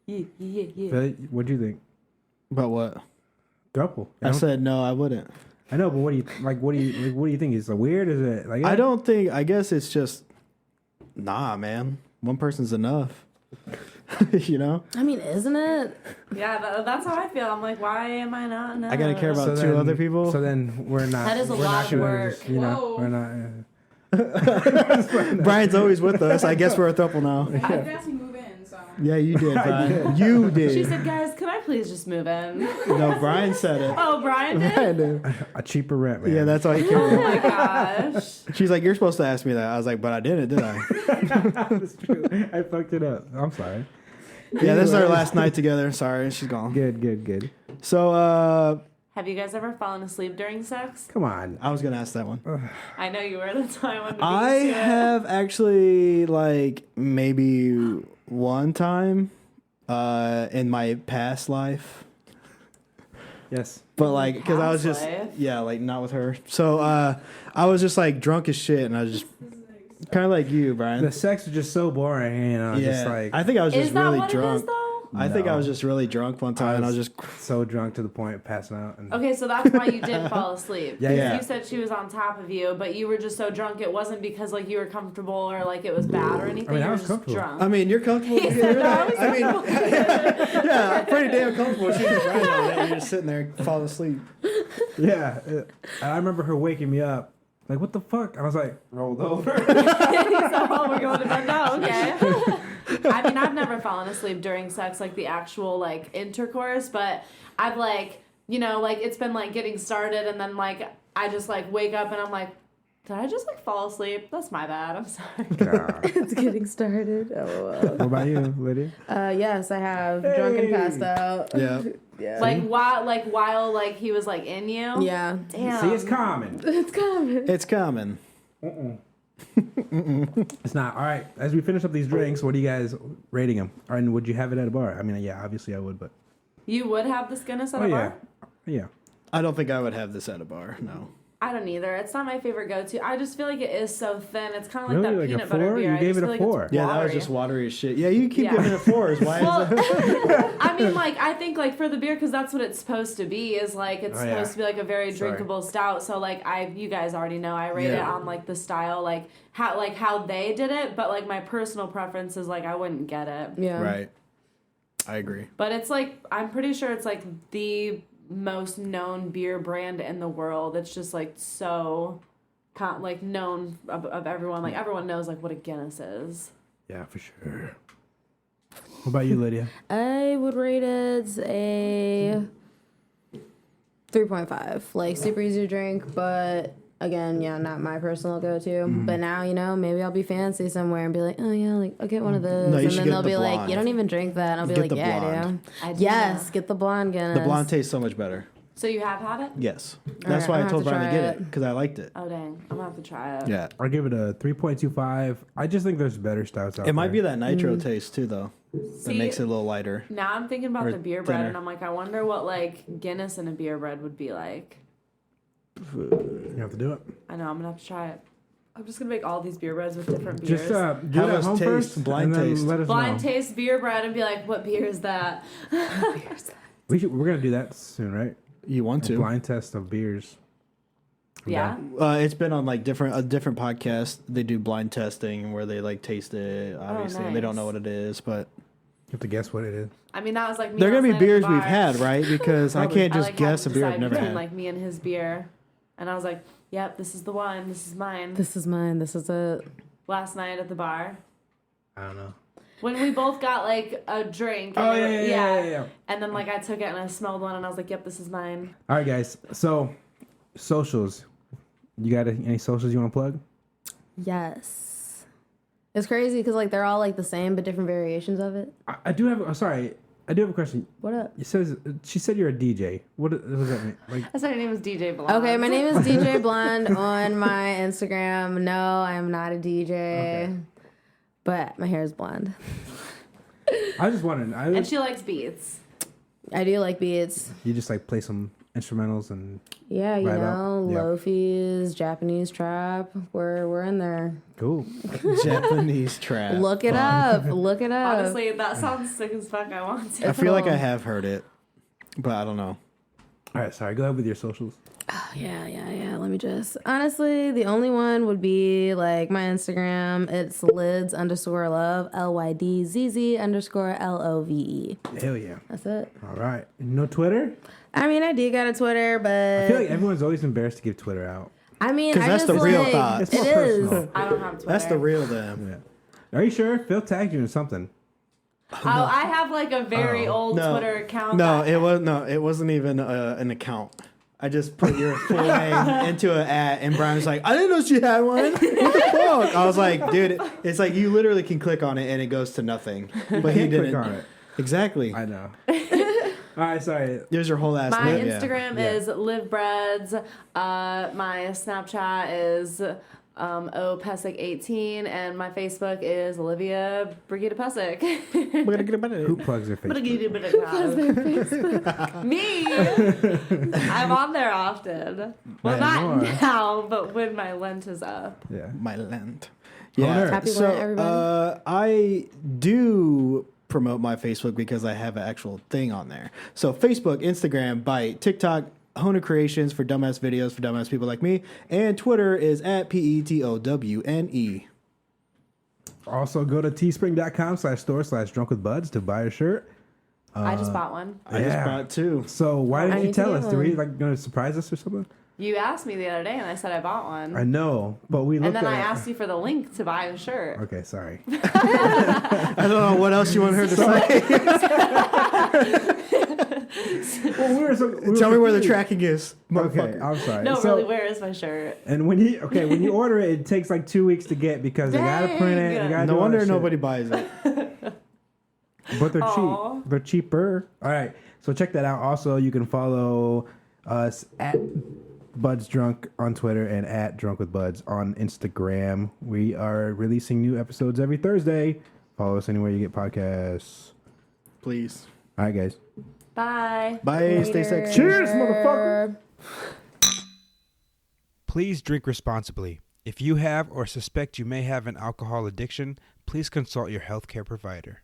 [SPEAKER 3] Phil, what'd you think?
[SPEAKER 4] But what?
[SPEAKER 3] Throuple.
[SPEAKER 4] I said no, I wouldn't.
[SPEAKER 3] I know, but what do you think? Is it weird? Is it like?
[SPEAKER 4] I don't think. I guess it's just. Nah, man. One person's enough. You know.
[SPEAKER 1] I mean, isn't it?
[SPEAKER 5] Yeah, that's how I feel. I'm like, why am I not? No.
[SPEAKER 4] I gotta care about
[SPEAKER 3] So
[SPEAKER 4] two
[SPEAKER 3] then-
[SPEAKER 4] other people.
[SPEAKER 3] So then we're not.
[SPEAKER 5] That is a
[SPEAKER 3] we're
[SPEAKER 5] lot
[SPEAKER 3] not
[SPEAKER 5] of
[SPEAKER 3] gonna
[SPEAKER 5] work.
[SPEAKER 3] just, you know,
[SPEAKER 5] Whoa.
[SPEAKER 3] we're not.
[SPEAKER 4] Brian's always with us. I guess we're a throuple now.
[SPEAKER 6] I asked me to move in, so.
[SPEAKER 4] Yeah, you did, Brian. You did.
[SPEAKER 5] She said, guys, can I please just move in?
[SPEAKER 4] No, Brian said it.
[SPEAKER 5] Oh, Brian did?
[SPEAKER 4] Brian did.
[SPEAKER 3] A cheaper rent, man.
[SPEAKER 4] Yeah, that's all he
[SPEAKER 5] Oh
[SPEAKER 4] cared
[SPEAKER 5] my
[SPEAKER 4] about.
[SPEAKER 5] gosh.
[SPEAKER 4] She's like, you're supposed to ask me that. I was like, but I didn't, did I?
[SPEAKER 3] That's true. I fucked it up. I'm sorry.
[SPEAKER 4] Yeah, this is our last night together. Sorry, she's gone.
[SPEAKER 3] Good.
[SPEAKER 4] So,
[SPEAKER 5] Have you guys ever fallen asleep during sex?
[SPEAKER 3] Come on.
[SPEAKER 4] I was gonna ask that one.
[SPEAKER 5] I know you were. That's why I wanted to be
[SPEAKER 4] I
[SPEAKER 5] used to it.
[SPEAKER 4] have actually like maybe one time in my past life,
[SPEAKER 3] Yes.
[SPEAKER 4] but like because I was
[SPEAKER 5] Past
[SPEAKER 4] just
[SPEAKER 5] life?
[SPEAKER 4] like not with her. So I was just like drunk as shit, and I was just kind of like you, Brian.
[SPEAKER 3] The sex was just so boring, you know.
[SPEAKER 4] Yeah,
[SPEAKER 3] Just like
[SPEAKER 4] I think I was
[SPEAKER 5] Is
[SPEAKER 4] just
[SPEAKER 5] that
[SPEAKER 4] really
[SPEAKER 5] what
[SPEAKER 4] drunk.
[SPEAKER 5] it is, though?
[SPEAKER 4] I think I
[SPEAKER 3] No.
[SPEAKER 4] was just really drunk one time, and I was just
[SPEAKER 3] so drunk to the point of passing out. And
[SPEAKER 5] Okay, so that's why you did fall asleep.
[SPEAKER 3] Yeah,
[SPEAKER 5] 'Cause
[SPEAKER 4] yeah.
[SPEAKER 5] You said she was on top of you, but you were just so drunk it wasn't because like you were comfortable or like it was bad or anything.
[SPEAKER 3] I mean, I
[SPEAKER 5] you were
[SPEAKER 3] was
[SPEAKER 5] just
[SPEAKER 3] comfortable.
[SPEAKER 5] drunk.
[SPEAKER 4] I mean, you're comfortable.
[SPEAKER 5] He said I was
[SPEAKER 4] I mean, yeah, I'm pretty damn comfortable. She's just right now. You're just sitting there, falling asleep.
[SPEAKER 3] yeah, I remember her waking me up. Like, what the fuck? I was like, rolled over.
[SPEAKER 5] So, oh, we're going to bed now. Okay. I mean, I've never fallen asleep during sex, like the actual like intercourse, but I've like, you know, like it's been like getting started, and then like I just like wake up and I'm like, did I just like fall asleep? That's my bad. I'm sorry.
[SPEAKER 3] Nah.
[SPEAKER 1] It's getting started. Oh,
[SPEAKER 3] What about you, Lydia?
[SPEAKER 1] yes, I have. Drunk and passed out.
[SPEAKER 4] Yeah.
[SPEAKER 1] Yeah.
[SPEAKER 5] While he was like in you.
[SPEAKER 1] Yeah.
[SPEAKER 5] Damn.
[SPEAKER 3] See, it's common.
[SPEAKER 1] It's coming.
[SPEAKER 4] It's coming.
[SPEAKER 3] It's not. All right, as we finish up these drinks, what are you guys rating them? And would you have it at a bar? I mean, yeah, obviously I would, but.
[SPEAKER 5] You would have this Guinness at
[SPEAKER 3] Oh,
[SPEAKER 5] a
[SPEAKER 3] yeah.
[SPEAKER 5] bar?
[SPEAKER 3] Yeah.
[SPEAKER 4] I don't think I would have this at a bar. No.
[SPEAKER 5] I don't either. It's not my favorite go-to. I just feel like it is so thin. It's kind of like
[SPEAKER 3] Really?
[SPEAKER 5] that
[SPEAKER 3] Like a
[SPEAKER 5] peanut butter
[SPEAKER 3] 4?
[SPEAKER 5] beer.
[SPEAKER 3] You
[SPEAKER 5] I
[SPEAKER 3] gave
[SPEAKER 5] just
[SPEAKER 3] it a
[SPEAKER 5] feel like
[SPEAKER 3] 4.
[SPEAKER 5] it's
[SPEAKER 4] Yeah, that was
[SPEAKER 5] watery.
[SPEAKER 4] just watery as shit. Yeah, you keep
[SPEAKER 5] Yeah.
[SPEAKER 4] giving it 4s. Why is
[SPEAKER 5] Well,
[SPEAKER 4] that?
[SPEAKER 5] I mean, like, I think, like, for the beer, because that's what it's supposed to be, is, like, it's
[SPEAKER 3] Oh, yeah.
[SPEAKER 5] supposed to be, like, a very
[SPEAKER 3] Sorry.
[SPEAKER 5] drinkable stout. So, like, you guys already know, I rate it
[SPEAKER 4] Yeah.
[SPEAKER 5] on, like, the style, like how they did it. But, like, my personal preference is, like, I wouldn't get it.
[SPEAKER 1] Yeah.
[SPEAKER 4] Right. I agree.
[SPEAKER 5] But it's like, I'm pretty sure it's like the most known beer brand in the world. It's just like so like known of everyone. Like everyone knows like what a Guinness is.
[SPEAKER 3] Yeah, for sure. What about you, Lydia?
[SPEAKER 1] I would rate it a 3.5. Like super easy to drink, but again, yeah, not my personal go-to. But now, you know, maybe I'll be fancy somewhere and be like, oh yeah, like I'll get one of those.
[SPEAKER 4] No, you
[SPEAKER 1] And
[SPEAKER 4] should
[SPEAKER 1] then
[SPEAKER 4] get
[SPEAKER 1] they'll
[SPEAKER 4] the
[SPEAKER 1] be like,
[SPEAKER 4] blonde.
[SPEAKER 1] you don't even drink that. And I'll be
[SPEAKER 4] Get
[SPEAKER 1] like,
[SPEAKER 4] the
[SPEAKER 1] yeah,
[SPEAKER 4] blonde.
[SPEAKER 1] I do. Yes, get the blonde Guinness.
[SPEAKER 4] The blonde tastes so much better.
[SPEAKER 5] So you have had it?
[SPEAKER 4] Yes. That's
[SPEAKER 1] Alright,
[SPEAKER 4] why
[SPEAKER 1] I'm
[SPEAKER 4] I
[SPEAKER 1] gonna
[SPEAKER 4] told
[SPEAKER 1] have to
[SPEAKER 4] Brian to
[SPEAKER 1] try
[SPEAKER 4] get it, because I liked it.
[SPEAKER 5] Oh dang, I'm gonna have to try it.
[SPEAKER 4] Yeah.
[SPEAKER 3] I'll give it a 3.25. I just think there's better stouts out
[SPEAKER 4] It might be
[SPEAKER 3] there.
[SPEAKER 4] that nitro taste, too, though. That
[SPEAKER 5] See,
[SPEAKER 4] makes it a little lighter.
[SPEAKER 5] Now I'm thinking about
[SPEAKER 4] Or
[SPEAKER 5] the beer bread,
[SPEAKER 4] thinner.
[SPEAKER 5] and I'm like, I wonder what like Guinness and a beer bread would be like.
[SPEAKER 3] You have to do it.
[SPEAKER 5] I know I'm gonna have to try it. I'm just gonna make all these beer breads with different beers.
[SPEAKER 3] Just do
[SPEAKER 4] Have
[SPEAKER 3] it at
[SPEAKER 4] us
[SPEAKER 3] home
[SPEAKER 4] taste,
[SPEAKER 3] first,
[SPEAKER 4] blind
[SPEAKER 3] and then
[SPEAKER 4] taste.
[SPEAKER 3] let us
[SPEAKER 5] blind
[SPEAKER 3] know.
[SPEAKER 5] taste beer bread and be like, what beer is that?
[SPEAKER 3] We're gonna do that soon, right?
[SPEAKER 4] You want
[SPEAKER 3] A
[SPEAKER 4] to?
[SPEAKER 3] blind test of beers.
[SPEAKER 5] Yeah.
[SPEAKER 4] It's been on like different podcasts. They do blind testing where they like taste it. Obviously, and they don't know
[SPEAKER 5] nice.
[SPEAKER 4] what it is, but
[SPEAKER 3] You have to guess what it is.
[SPEAKER 5] I mean, that was like me.
[SPEAKER 4] they're gonna
[SPEAKER 5] last
[SPEAKER 4] be
[SPEAKER 5] night at the
[SPEAKER 4] beers we've
[SPEAKER 5] bar.
[SPEAKER 4] had, right? Because I can't
[SPEAKER 5] I,
[SPEAKER 4] just
[SPEAKER 5] like,
[SPEAKER 4] guess a
[SPEAKER 5] had to
[SPEAKER 4] beer I've
[SPEAKER 5] decide
[SPEAKER 4] never
[SPEAKER 5] between,
[SPEAKER 4] had.
[SPEAKER 5] like me and his beer, and I was like, "Yep, this is the one. This is mine."
[SPEAKER 1] This is mine. This is it.
[SPEAKER 5] Last night at the bar,
[SPEAKER 3] I don't know.
[SPEAKER 5] when we both got like a drink. And
[SPEAKER 3] Oh
[SPEAKER 5] they were-
[SPEAKER 3] yeah.
[SPEAKER 5] And then like I took it and I smelled one and I was like, "Yep, this is mine."
[SPEAKER 3] All right, guys. So, socials. You got any socials you want to plug?
[SPEAKER 1] Yes. It's crazy because like they're all like the same but different variations of it.
[SPEAKER 3] I do have. Sorry, I do have a question.
[SPEAKER 1] What up?
[SPEAKER 3] It says she said you're a DJ. What does that mean? Like,
[SPEAKER 5] I said her name was DJ Blonde.
[SPEAKER 1] Okay, my name is DJ Blonde on my Instagram. No, I am not a DJ,
[SPEAKER 3] Okay.
[SPEAKER 1] but my hair is blonde.
[SPEAKER 3] I was just wondering.
[SPEAKER 5] And she likes beats.
[SPEAKER 1] I do like beats.
[SPEAKER 3] You just like play some instrumentals and
[SPEAKER 1] Yeah, you
[SPEAKER 3] Right
[SPEAKER 1] know,
[SPEAKER 3] up. Yep.
[SPEAKER 1] Lo-fi's, Japanese trap. We're in there.
[SPEAKER 3] cool.
[SPEAKER 4] Japanese trap.
[SPEAKER 1] Look it up. Look it up.
[SPEAKER 5] Honestly, that sounds sick as fuck. I want to.
[SPEAKER 4] I feel like I have heard it, but I don't know.
[SPEAKER 3] All right, sorry. Go ahead with your socials.
[SPEAKER 1] Yeah. Let me just. Honestly, the only one would be like my Instagram. It's lids_love, LYDZZ_LOVE.
[SPEAKER 3] Hell yeah.
[SPEAKER 1] That's it.
[SPEAKER 3] All right. No Twitter?
[SPEAKER 1] I mean, I did got a Twitter, but
[SPEAKER 3] I feel like everyone's always embarrassed to give Twitter out.
[SPEAKER 1] I mean,
[SPEAKER 4] 'Cause
[SPEAKER 1] I
[SPEAKER 4] that's
[SPEAKER 1] just
[SPEAKER 4] the real
[SPEAKER 1] like,
[SPEAKER 4] thought.
[SPEAKER 3] It's
[SPEAKER 1] It
[SPEAKER 3] more
[SPEAKER 1] is.
[SPEAKER 3] personal.
[SPEAKER 5] I don't have Twitter.
[SPEAKER 4] That's the real them.
[SPEAKER 3] Yeah. Are you sure? Phil tagged you in something.
[SPEAKER 5] Oh, I have like a very old
[SPEAKER 4] No.
[SPEAKER 5] Twitter account.
[SPEAKER 4] No,
[SPEAKER 5] that-
[SPEAKER 4] it wasn't even an account. I just put your full name into an ad, and Brian was like, "I didn't know she had one. What the fuck?" I was like, "Dude, it's like you literally can click on it and it goes to nothing." But he
[SPEAKER 3] Can't
[SPEAKER 4] didn't.
[SPEAKER 3] click on it.
[SPEAKER 4] Exactly.
[SPEAKER 3] I know. All right, sorry.
[SPEAKER 4] There's your whole ass
[SPEAKER 5] My
[SPEAKER 4] name. Yeah.
[SPEAKER 5] Instagram is livebreads. My Snapchat is opesic18, and my Facebook is Olivia Brigida Pesic.
[SPEAKER 3] Who plugs their Facebook?
[SPEAKER 5] Me. I'm on there often. Well,
[SPEAKER 3] Yeah, you
[SPEAKER 5] not
[SPEAKER 3] are.
[SPEAKER 5] now, but when my Lent is up.
[SPEAKER 3] Yeah.
[SPEAKER 4] My land.
[SPEAKER 3] Honer.
[SPEAKER 1] Happy
[SPEAKER 4] so
[SPEAKER 1] Lent, everybody.
[SPEAKER 4] I do promote my Facebook because I have an actual thing on there. So Facebook, Instagram, Byte, TikTok, Honer Creations for dumbass videos for dumbass people like me, and Twitter is at PETOWNE.
[SPEAKER 3] Also, go to teespring.com/store/drunkwithbuds to buy a shirt.
[SPEAKER 5] I just bought one.
[SPEAKER 4] I just
[SPEAKER 3] Yeah.
[SPEAKER 4] bought two.
[SPEAKER 3] So why
[SPEAKER 1] I
[SPEAKER 3] didn't you
[SPEAKER 1] need to
[SPEAKER 3] tell
[SPEAKER 1] get
[SPEAKER 3] us? Did we
[SPEAKER 1] one.
[SPEAKER 3] like going to surprise us or something?
[SPEAKER 5] You asked me the other day, and I said I bought one.
[SPEAKER 3] I know, but we looked
[SPEAKER 5] And then
[SPEAKER 3] at
[SPEAKER 5] I
[SPEAKER 3] it.
[SPEAKER 5] asked you for the link to buy the shirt.
[SPEAKER 3] Okay, sorry.
[SPEAKER 4] I don't know what else you want her to say.
[SPEAKER 3] Well, we were
[SPEAKER 4] Tell me where the
[SPEAKER 3] confused.
[SPEAKER 4] tracking is.
[SPEAKER 3] Okay,
[SPEAKER 4] motherfucker.
[SPEAKER 3] I'm sorry.
[SPEAKER 5] No,
[SPEAKER 3] So-
[SPEAKER 5] really, where is my shirt?
[SPEAKER 3] And when you order it, it takes like 2 weeks to get because they gotta print it. They gotta
[SPEAKER 4] No
[SPEAKER 3] do all
[SPEAKER 4] wonder
[SPEAKER 3] that shit.
[SPEAKER 4] nobody buys it.
[SPEAKER 3] But they're
[SPEAKER 5] Aw.
[SPEAKER 3] cheap. They're cheaper. All right. So check that out. Also, you can follow us at Buds Drunk on Twitter and at Drunk with Buds on Instagram. We are releasing new episodes every Thursday. Follow us anywhere you get podcasts.
[SPEAKER 4] Please.
[SPEAKER 3] All right, guys.
[SPEAKER 5] Bye.
[SPEAKER 4] Bye. Stay sexy.
[SPEAKER 3] Cheers, motherfucker. Please drink responsibly. If you have or suspect you may have an alcohol addiction, please consult your healthcare provider.